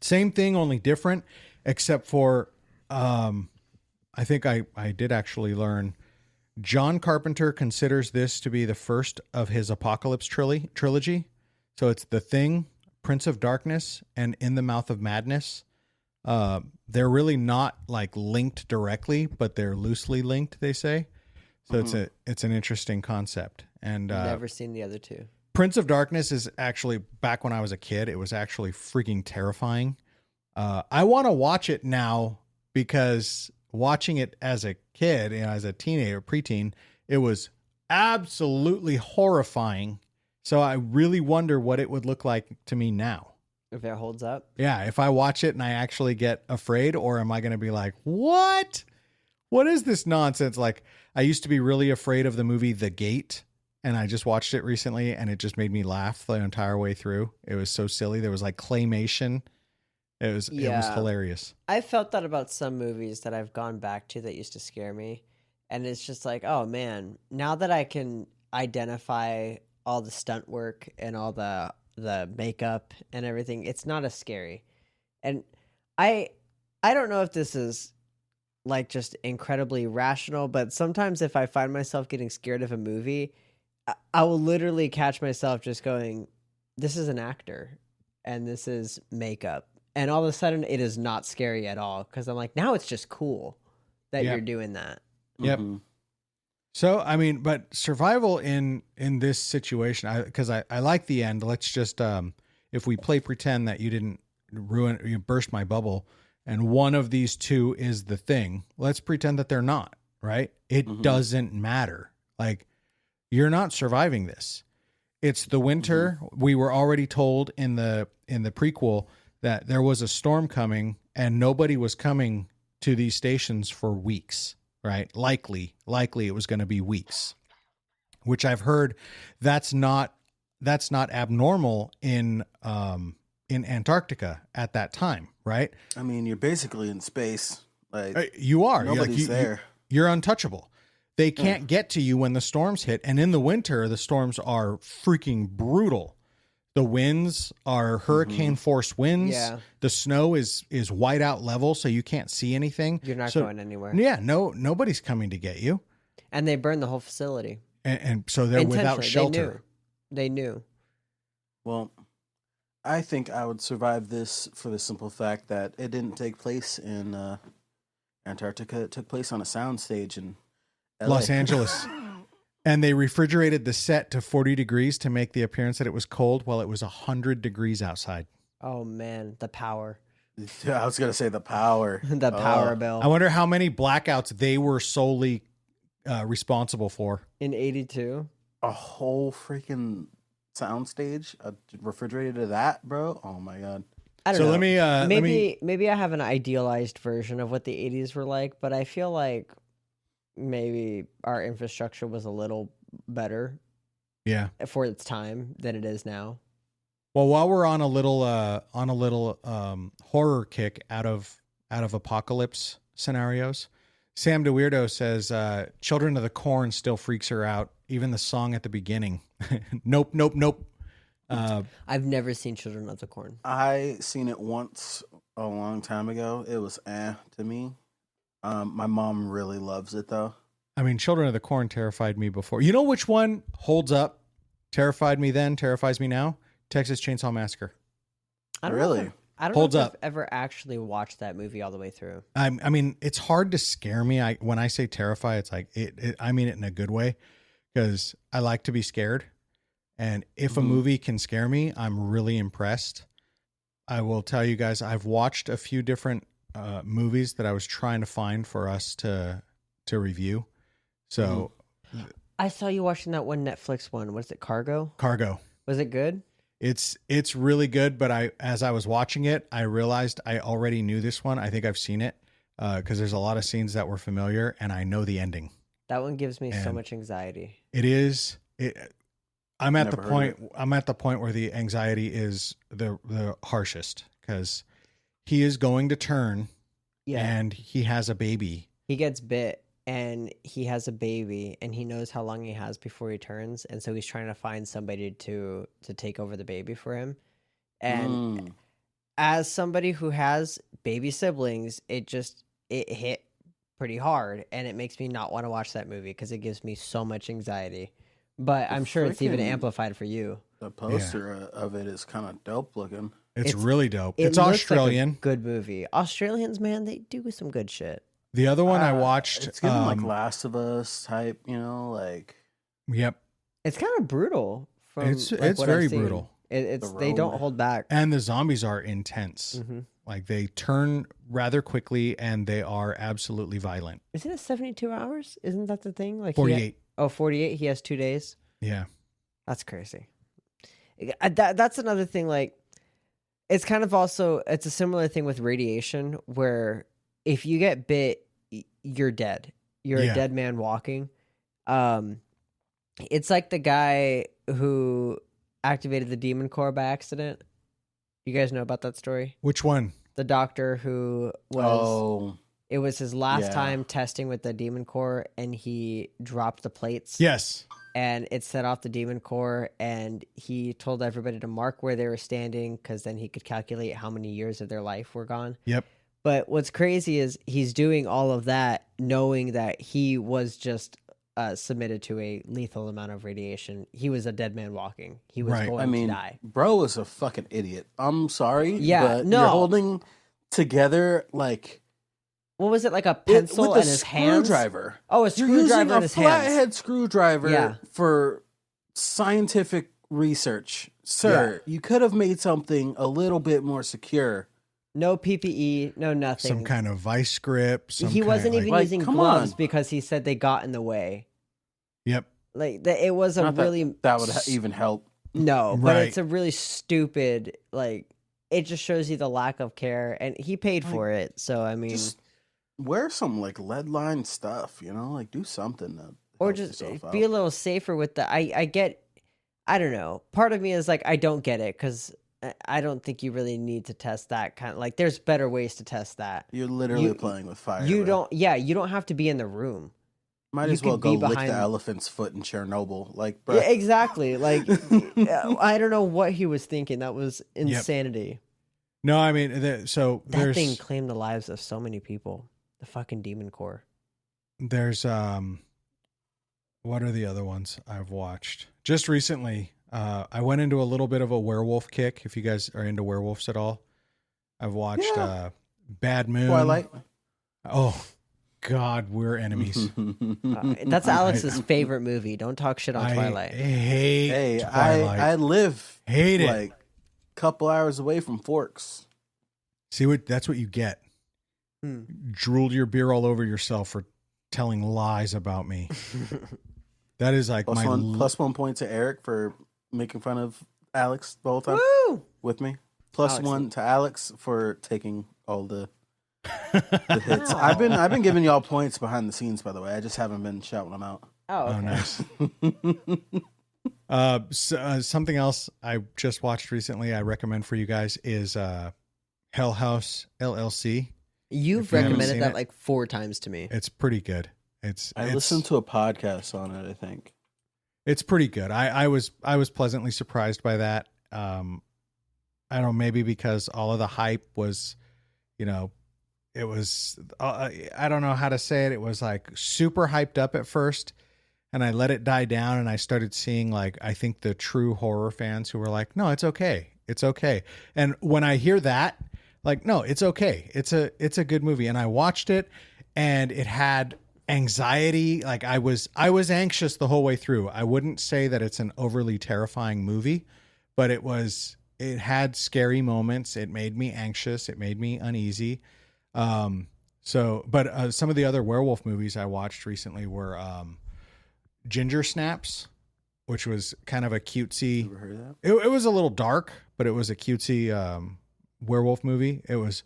same thing, only different, except for I think I did actually learn John Carpenter considers this to be the first of his Apocalypse trilogy. So it's The Thing, Prince of Darkness, and In the Mouth of Madness. They're really not like linked directly, but they're loosely linked, they say. So it's an interesting concept. And Never seen the other two. Prince of Darkness is actually, back when I was a kid, it was actually freaking terrifying. I want to watch it now because watching it as a kid, as a teenager, preteen, it was absolutely horrifying. So I really wonder what it would look like to me now. If it holds up. Yeah, if I watch it and I actually get afraid, or am I going to be like, what? What is this nonsense? Like, I used to be really afraid of the movie The Gate, and I just watched it recently, and it just made me laugh the entire way through. It was so silly. There was like claymation. It was hilarious. I felt that about some movies that I've gone back to that used to scare me. And it's just like, oh man, now that I can identify all the stunt work and all the makeup and everything, it's not as scary. And I don't know if this is like just incredibly rational, but sometimes if I find myself getting scared of a movie, I will literally catch myself just going, this is an actor and this is makeup. And all of a sudden it is not scary at all. Cause I'm like, now it's just cool that you're doing that. Yep. So, I mean, but survival in this situation, because I like the end. Let's just, if we pretend that you didn't you burst my bubble, and one of these two is The Thing, let's pretend that they're not, right? It doesn't matter. Like, you're not surviving this. It's the winter. We were already told in the prequel that there was a storm coming and nobody was coming to these stations for weeks. Right? Likely it was going to be weeks, which I've heard that's not abnormal in in Antarctica at that time, right? I mean, you're basically in space. Like You are. nobody's there. You're untouchable. They can't get to you when the storms hit. And in the winter, the storms are freaking brutal. The winds are hurricane force winds. Yeah. The snow is whiteout level, so you can't see anything. You're not So, going anywhere. Yeah, nobody's coming to get you. And they burned the whole facility. And so they're without Intentionally. shelter. They knew. Well, I think I would survive this for the simple fact that it didn't take place in Antarctica. It took place on a soundstage in LA. Los Angeles. And they refrigerated the set to 40 degrees to make the appearance that it was cold while it was 100 degrees outside. Oh man, the power. I was gonna say the power. The power bill. I wonder how many blackouts they were solely responsible for. In 82. A whole freaking soundstage refrigerated to that, bro. Oh my god. I don't So know. let me Maybe I have an idealized version of what the 80s were like, but I feel like maybe our infrastructure was a little better yeah. for its time than it is now. Well, while we're on a little horror kick out of apocalypse scenarios, Sam DeWeirdo says Children of the Corn still freaks her out. Even the song at the beginning. Nope, nope, nope. I've never seen Children of the Corn. I seen it once a long time ago. It was to me. My mom really loves it though. I mean, Children of the Corn terrified me before. You know which one holds up? Terrified me then, terrifies me now? Texas Chainsaw Massacre. I don't really? know I don't Holds know if up. I've ever actually watched that movie all the way through. I mean, it's hard to scare me. When I say terrify, it's like I mean it in a good way because I like to be scared. And if a movie can scare me, I'm really impressed. I will tell you guys, I've watched a few different movies that I was trying to find for us to review. So I saw you watching that one Netflix one. What is it, Cargo? Cargo. Was it good? It's really good, but as I was watching it, I realized I already knew this one. I think I've seen it because there's a lot of scenes that were familiar, and I know the ending. That one gives me so And much anxiety. It is. I'm at the Never heard point. of it. I'm at the point where the anxiety is the harshest because he is going to turn, and he has a baby. He gets bit and he has a baby and he knows how long he has before he turns, and so he's trying to find somebody to take over the baby for him. And as somebody who has baby siblings, it hit pretty hard, and it makes me not want to watch that movie because it gives me so much anxiety. But I'm sure it's even amplified for you. The poster of it is kind of dope looking. It's really dope. It It's looks Australian. like a good movie. Australians, man, they do some good shit. The other one I watched. It's giving like Last of Us type, like. Yep. It's kind of brutal. It's what I've very seen. brutal. It's The they don't road. hold back. And the zombies are intense. Like they turn rather quickly and they are absolutely violent. Isn't it 72 hours? Isn't that the thing? Like 48. 48. He has 2 days. Yeah. That's crazy. That's another thing. Like, it's kind of also, it's a similar thing with radiation where if you get bit, you're dead. You're a dead man walking. It's like the guy who activated the demon core by accident. You guys know about that story? Which one? The doctor who was, it was his last time testing with the demon core, and he dropped the plates. Yes. And it set off the demon core, and he told everybody to mark where they were standing because then he could calculate how many years of their life were gone. Yep. But what's crazy is he's doing all of that knowing that he was just submitted to a lethal amount of radiation. He was a dead man walking. He was going to die. Bro is a fucking idiot. I'm sorry. Yeah, but no. You're holding together like. What was it, like a pencil with in a his hands? screwdriver. Oh, a You're screwdriver using in his a hands. flathead screwdriver for scientific research. Sir, you could have made something a little bit more secure. No PPE, no nothing. Some kind of vice grip. He wasn't even like, using come gloves on. because he said they got in the way. Yep. Like it was a Not really that would even help. no, but Right. it's a really stupid. Like it just shows you the lack of care, and he paid for it. So I mean, Just wear some like lead line stuff, like do something to or help just yourself be a out. little safer with the. I get. I don't know. Part of me is like I don't get it because I don't think you really need to test that kind of like. There's better ways to test that. You're literally playing with fire. You bro. don't. Yeah, you don't have to be in the room. Might you as well could go be lick behind- the elephant's foot in Chernobyl. Like, bro. Yeah, exactly. Like, I don't know what he was thinking. That was insanity. No, I mean, so That there's thing claimed the lives of so many people. The fucking Demon Core. there's what are the other ones I've watched just recently? I went into a little bit of a werewolf kick. If you guys are into werewolves at all, I've watched Bad Moon, Twilight. Oh God, we're enemies. That's Alex's favorite movie. Don't talk shit on Twilight. I hate Hey, Twilight. I live Hate it. like a couple hours away from Forks. See that's what you get. Drooled your beer all over yourself for telling lies about me. That is like Plus 1 point to Eric for making fun of Alex the whole time Woo! with me. Plus Alex. 1 to Alex for taking all the hits. I've been giving y'all points behind the scenes, by the way. I just haven't been shouting them out. Oh, okay. Nice. Something else I just watched recently I recommend for you guys is Hell House LLC. You've If you haven't recommended seen that it, like 4 times to me. It's pretty good. I listened to a podcast on it, I think. It's pretty good. I was pleasantly surprised by that. I don't know, maybe because all of the hype was, it was, I don't know how to say it. It was like super hyped up at first, and I let it die down, and I started seeing like, I think the true horror fans who were like, no, it's okay. It's okay. And when I hear that, like, no, it's okay. It's a good movie. And I watched it, and it had anxiety. Like I was anxious the whole way through. I wouldn't say that it's an overly terrifying movie, but it had scary moments. It made me anxious. It made me uneasy. Some of the other werewolf movies I watched recently were Ginger Snaps, which was kind of a cutesy. Ever heard of that? It was a little dark, but it was a cutesy werewolf movie. It was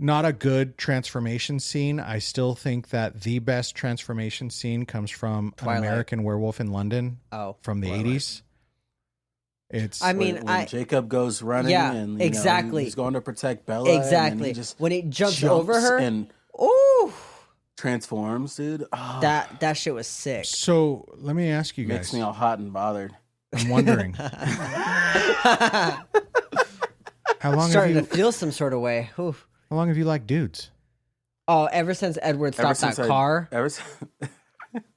not a good transformation scene. I still think that the best transformation scene comes from Twilight. An American Werewolf in London from the Twilight. 80s. It's I mean, when Jacob goes running and exactly. he's going to protect Bella. And then Exactly. he just When he jumps jumps over her, and ooh, transforms, dude. Oh, that shit was sick. so let me ask you makes guys. me all hot and bothered. I'm wondering how long Starting to feel some sort of way. Oof. how long have you liked dudes? Oh, ever since Edward stopped that car. Ever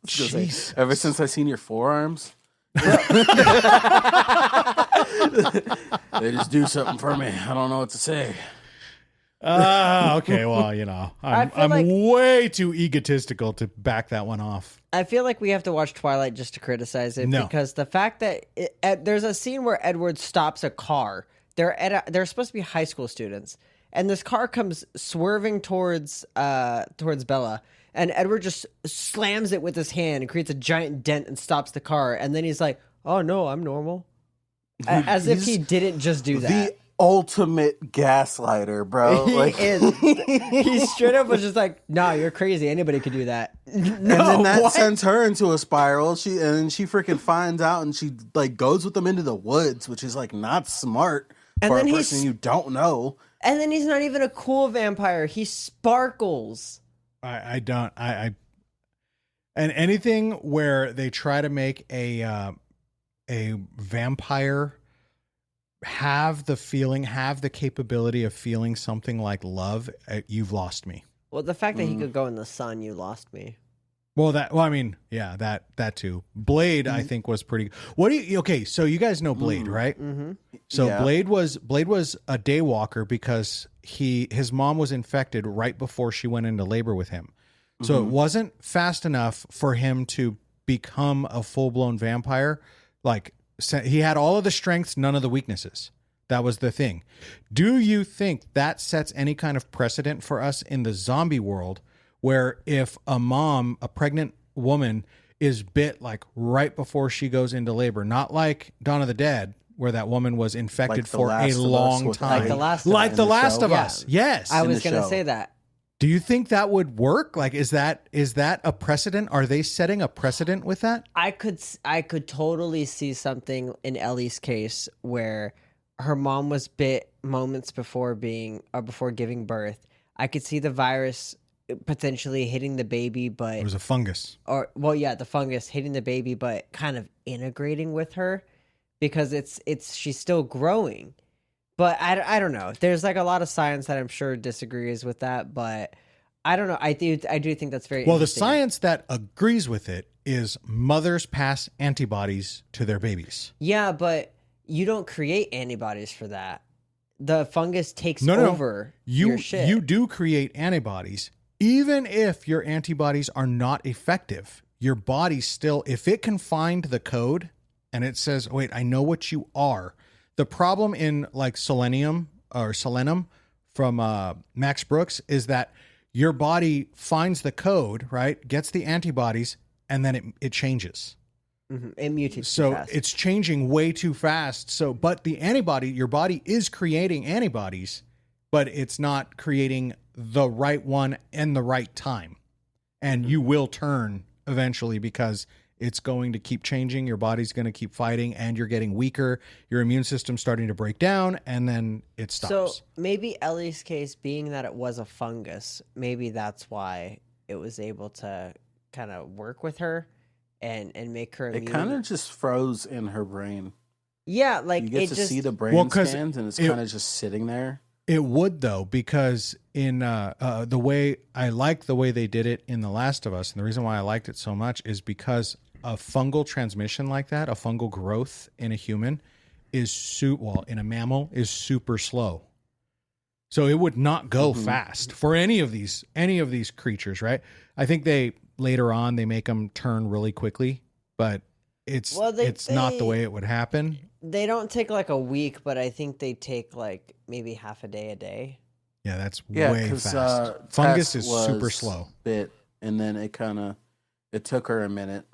Jeez. since I seen your forearms. They just do something for me. I don't know what to say. Okay, well, I feel I'm like- way too egotistical to back that one off. I feel like we have to watch Twilight just to criticize it No. because the fact that there's a scene where Edward stops a car. They're supposed to be high school students, and this car comes swerving towards Bella, and Edward just slams it with his hand and creates a giant dent and stops the car, and then he's like, "Oh no, I'm normal," as if he didn't just do that. The ultimate gaslighter, bro. He Like, is. He straight up was just like, "Nah, you're crazy. Anybody could do that." and then that sends her into a spiral. And then she freaking finds out, and she like goes with them into the woods, which is like not smart And for then a he's- person you don't know. And then he's not even a cool vampire. He sparkles. I don't. And anything where they try to make a vampire have the capability of feeling something like love, you've lost me. Well, the fact that he could go in the sun, you lost me. I mean, yeah, that too. Blade, I think, was pretty. Okay, so you guys know Blade, right? Mm-hmm. So Yeah. Blade was a daywalker because his mom was infected right before she went into labor with him. So it wasn't fast enough for him to become a full-blown vampire. Like, he had all of the strengths, none of the weaknesses. That was the thing. Do you think that sets any kind of precedent for us in the zombie world, where if a pregnant woman is bit like right before she goes into labor, not like Dawn of the Dead, where that woman was infected Like The for Last a of Us long with time, Like The Last of like Us. The In the Last show? of Yeah. Us. Yes. I In was the going to show. say that. Do you think that would work? Like, is that a precedent? Are they setting a precedent with that? I could totally see something in Ellie's case where her mom was bit moments before giving birth. I could see the virus potentially hitting the baby, but It was a fungus. the fungus hitting the baby, but kind of integrating with her because she's still growing. But I don't know. There's like a lot of science that I'm sure disagrees with that, but I don't know. I do think that's very Well, the interesting. science that agrees with it is mothers pass antibodies to their babies. Yeah, but you don't create antibodies for that. The fungus takes over your shit. You do create antibodies. Even if your antibodies are not effective, your body still, if it can find the code and it says, wait, I know what you are. The problem in like selenium from Max Brooks is that your body finds the code, right? Gets the antibodies, and then it changes. Mm-hmm. It mutates too So fast. it's changing way too fast. So, but the antibody, your body is creating antibodies, but it's not creating the right one in the right time. And you will turn eventually because it's going to keep changing. Your body's going to keep fighting and you're getting weaker. Your immune system's starting to break down and then it stops. So maybe Ellie's case, being that it was a fungus, maybe that's why it was able to kind of work with her and make her immune. It kind of just froze in her brain. Yeah, like You get it to just see the brain 'cause scans, and it's kind of just sitting there. It would though, because in the way I like the way they did it in The Last of Us, and the reason why I liked it so much is because a fungal transmission like that, a fungal growth in a human in a mammal is super slow. So it would not go fast for any of these creatures, right? I think later on they make them turn really quickly, but it's not the way it would happen. They don't take like a week, but I think they take like maybe half a day. Yeah, that's Yeah, way because fast. Fungus is super slow. Bit, and then it took her a minute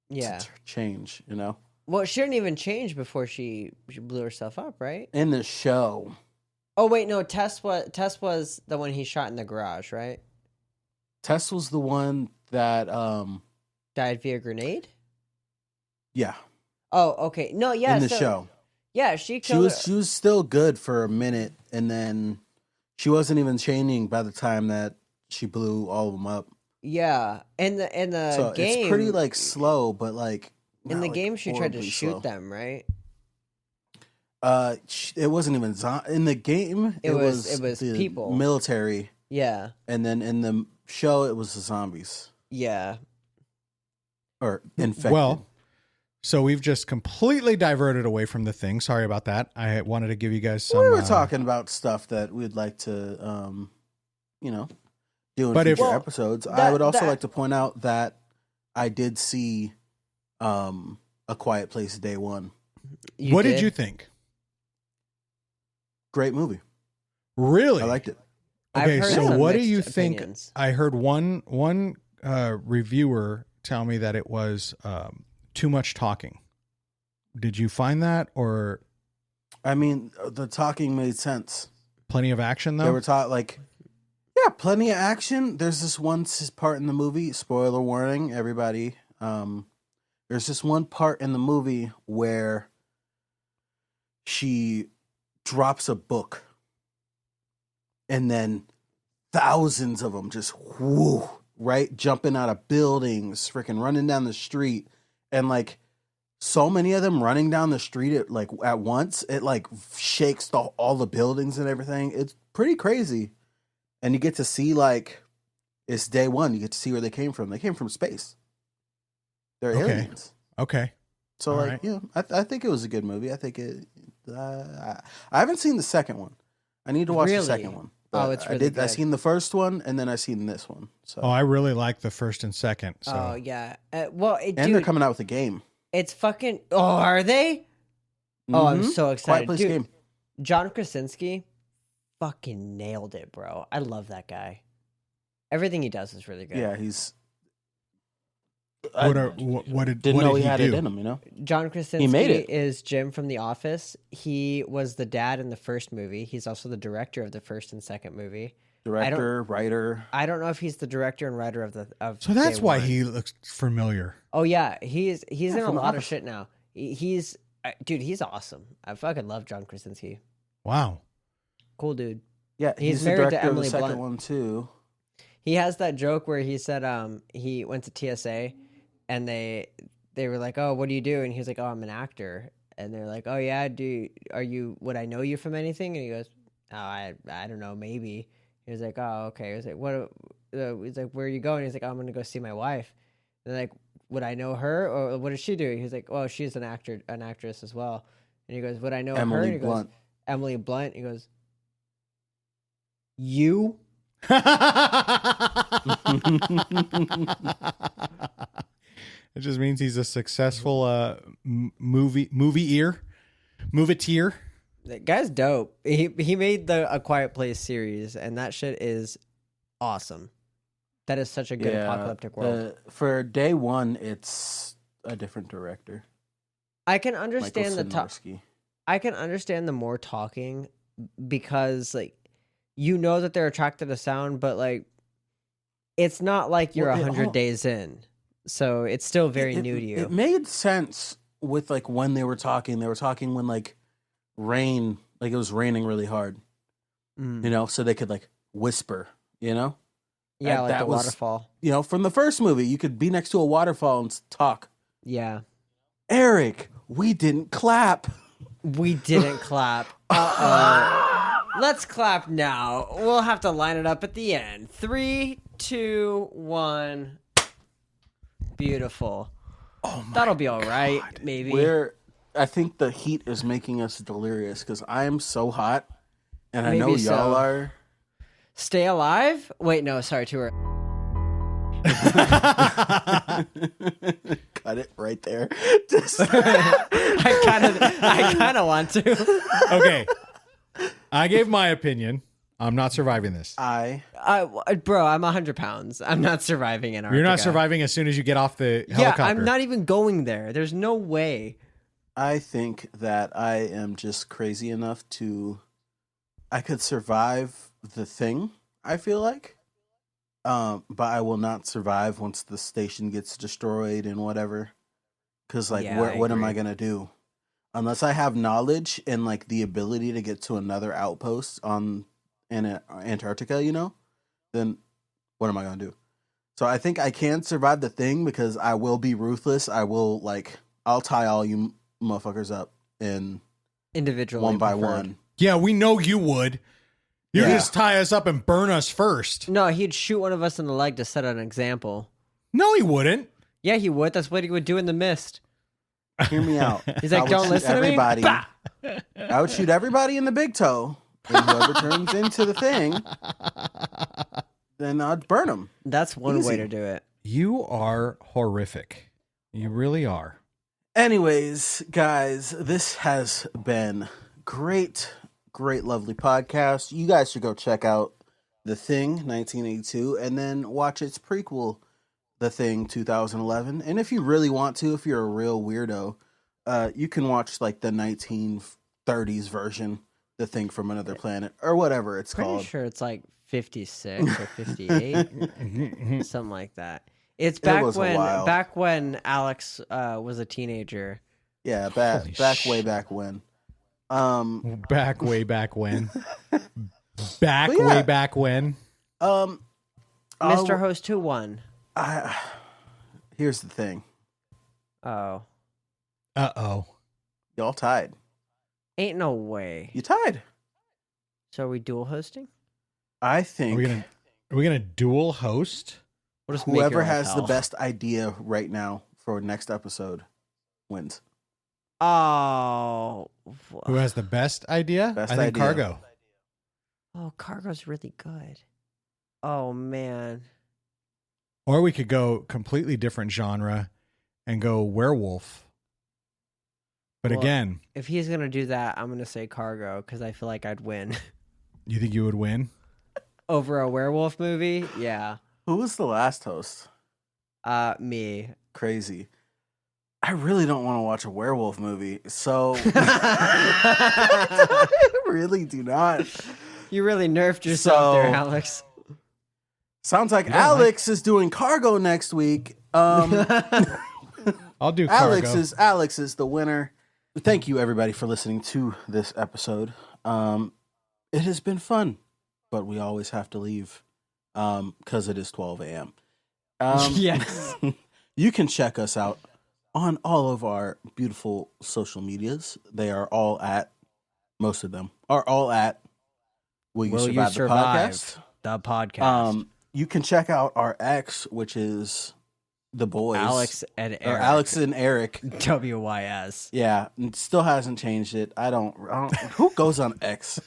Yeah. to change. You know, Well, she didn't even change before she blew herself up, right? in the show. Oh wait, no. Tess was the one he shot in the garage, right? Tess was the one that Died via grenade. yeah, Oh, okay. No, yeah. in the so- show. Yeah, she She killed. was still good for a minute, and then she wasn't even changing by the time that she blew all of them up. Yeah, in the So game, it's pretty like slow, but like in not, the like, game, she tried to horribly shoot slow. them, right? It wasn't even in the game. It was the people. military, Yeah, and then in the show it was the zombies yeah. or infected. Well, so we've just completely diverted away from the thing. Sorry about that. I wanted to give you guys some. we were talking about stuff that we'd like to, do in future Well, episodes. I would also that- like to point out that I did see A Quiet Place Day One. What did you think? Great movie. Really? I liked it. I've Okay, heard so some what do mixed you think? opinions. I heard one reviewer tell me that it was too much talking. Did you find that, or I mean, the talking made sense. plenty of action though? They were taught yeah, plenty of action. There's this one part in the movie. Spoiler warning, everybody. There's this one part in the movie where she drops a book, and then thousands of them just right, jumping out of buildings, freaking running down the street, and like so many of them running down the street at once. It like shakes all the buildings and everything. It's pretty crazy. And you get to see it's day one. You get to see where they came from. They came from space. They're Okay. aliens. Okay. So All right. I think it was a good movie. I think it. I haven't seen the second one. I need to watch the Really? second one. Oh, But it's I really did. I good. seen the first one, and then I seen this one. So Oh, I really like the first and second. So Oh yeah. Well, and they're dude, coming out with a game. it's fucking. Oh, are they? Oh, I'm Mhm. so Quiet excited, Place dude. game. John Krasinski, fucking nailed it, bro. I love that guy. Everything he does is really good. Yeah, he's. what didn't did know he he had do? it in him. You know. John Krasinski made it. is Jim from The Office. He was the dad in the first movie. He's also the director of the first and second movie. Director, writer. I don't know if he's the director and writer of. So that's Day why One. he looks familiar. Oh yeah, he's in a from The lot of Office. shit now. He's Dude, he's awesome. I fucking love John Krasinski. Wow. Cool dude. Yeah, He's he's the married to director of the Emily second Blunt. one too. He has that joke where he said he went to TSA and they were like, "Oh, what do you do?" And he was like, "Oh, I'm an actor." And they're like, "Oh yeah, would I know you from anything?" And he goes, "Oh, I don't know, maybe." He was like, "Oh, okay." He was like, "What?" He's like, "Where are you going?" He's like, "Oh, I'm gonna go see my wife." And they're like, "Would I know her, or what does she do?" He's like, "Well, she's an actress as well." And he goes, "Would I know her?" Emily And he Blunt. goes, "Emily Blunt." He goes, "You?" It just means he's a successful movieteer. That guy's dope. He made the A Quiet Place series, and that shit is awesome. That is such a good apocalyptic world. For day one, it's a different director. I can understand Michael Sinorski. I can understand the more talking because like you know that they're attracted to sound, but like it's not like you're 100 days in, so it's still very new to you. It made sense with like when they were talking. They were talking when like rain, like it was raining really hard, you know, so they could like whisper, you know. Yeah, like that the was, waterfall. You know, from the first movie, you could be next to a waterfall and talk. Yeah. Eric, we didn't clap. We didn't clap. Uh-oh. Let's clap now. We'll have to line it up at the end. 3, 2, 1. Beautiful. Oh my That'll be all right, God. maybe. I think the heat is making us delirious because I am so hot, and I Maybe know y'all so. are. Stay alive? Wait, no, sorry, too early. Cut it right there. I kind of want to. Okay. I gave my opinion. I'm not surviving this. Bro, I'm 100 pounds. I'm not surviving Antarctica. You're not surviving as soon as you get off the Yeah, helicopter. I'm not even going there. There's no way. I think that I am just crazy enough I could survive the thing, I feel like. But I will not survive once the station gets destroyed and whatever. Because, like, Yeah, what am I agree. going to do? Unless I have knowledge and, like, the ability to get to another outpost in Antarctica, you know, then what am I going to do? So I think I can survive the thing because I will be ruthless. I'll tie all you motherfuckers up in Individually. one by preferred. one. Yeah, we know you would. You Yeah. just tie us up and burn us first. No, he'd shoot one of us in the leg to set an example. No, he wouldn't. Yeah, he would. That's what he would do in the mist. Hear me out. He's I like, would don't shoot listen to me. everybody. Bah! I would shoot everybody in the big toe, and whoever turns into the thing, then I'd burn them. That's one way Easy. to do it. You are horrific. You really are. Anyways, guys, this has been great, lovely podcast. You guys should go check out The Thing, 1982, and then watch its prequel, The Thing, 2011. And if you really want to, if you're a real weirdo, you can watch like the 1930s version, The Thing from Another Planet, or whatever it's Pretty called. sure it's like 56 or 58, something like that. It's It back was a while. when Alex was a teenager. Yeah, Holy way shit. back when. Way back when. Back But yeah. way back when. Mr. Host, who won? Here's the thing. Oh, Uh-oh. Y'all tied. ain't no way. You tied. So are we dual hosting? I Are think we gonna dual host? We'll just make whoever your life has the hell. best idea right now for next episode wins. Oh, Who has the best idea? Best I think idea. Cargo. oh, Cargo's really good. Oh man, Or we could go completely different genre and go werewolf. But Well- again, if he's gonna do that, I'm gonna say Cargo because I feel like I'd win you think you would win? over a werewolf movie. Yeah, Who was the last host? me. Crazy. I really don't want to watch a werewolf movie, so I really do not. You really nerfed yourself there, So- Alex. Sounds like You don't Alex is doing Cargo next week. I'll do Cargo. Alex is the winner. Thank you, everybody, for listening to this episode. It has been fun, but we always have to leave because it is 12 a.m. Yes. You can check us out on all of our beautiful social medias. They are all at, most of them are all at Will You Survive the Podcast? The podcast. You can check out our X, which is the boys. Alex and Eric. Or Alex and Eric. WYS. Yeah, it still hasn't changed it. I don't who goes on X?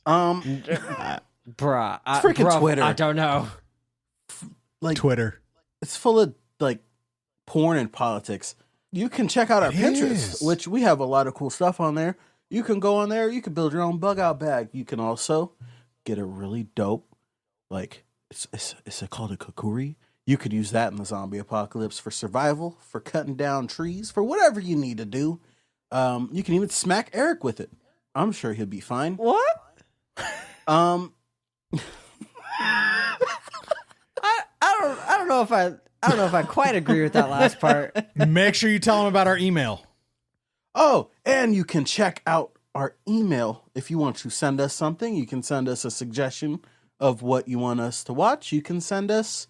Bruh. Freaking Twitter. I don't know. Like Twitter. It's full of like porn and politics. You can check out our Pinterest, which we have a lot of cool stuff on there. You can go on there. You can build your own bug out bag. You can also get a really dope, like it's called a kukuri. You could use that in the zombie apocalypse for survival, for cutting down trees, for whatever you need to do. You can even smack Eric with it. I'm sure he'll be fine. What? I don't know if I quite agree with that last part. Make sure you tell them about our email. Oh, and you can check out our email if you want to send us something. You can send us a suggestion of what you want us to watch. You can send us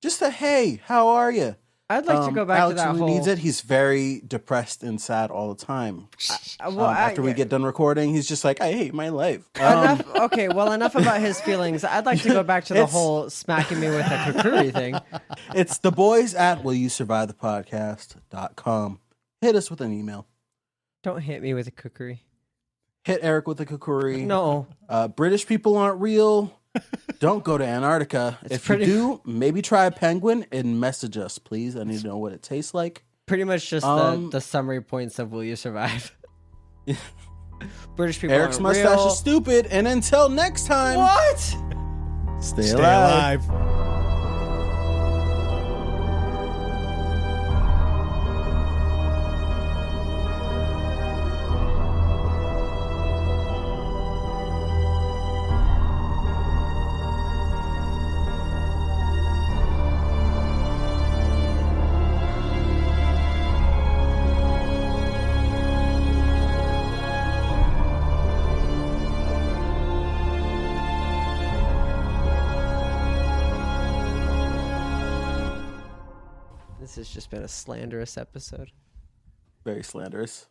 just a hey, how are you? I'd like to go back Alex to that really whole. needs it. He's very depressed and sad all the time. After we get done recording, he's just like, I hate my life. Enough about his feelings. I'd like to go back to the whole smacking me with a kukuri thing. It's the boys at willyousurvivethepodcast.com. Hit us with an email. Don't hit me with a kukuri. Hit Eric with a kukuri. No. British people aren't real. Don't go to Antarctica. If you do, maybe try a penguin and message us, please. I need to know what it tastes like. Pretty much just the summary points of Will You Survive? British people Eric's aren't mustache real. is stupid. And until next time. What? Stay alive. This has just been a slanderous episode. Very slanderous.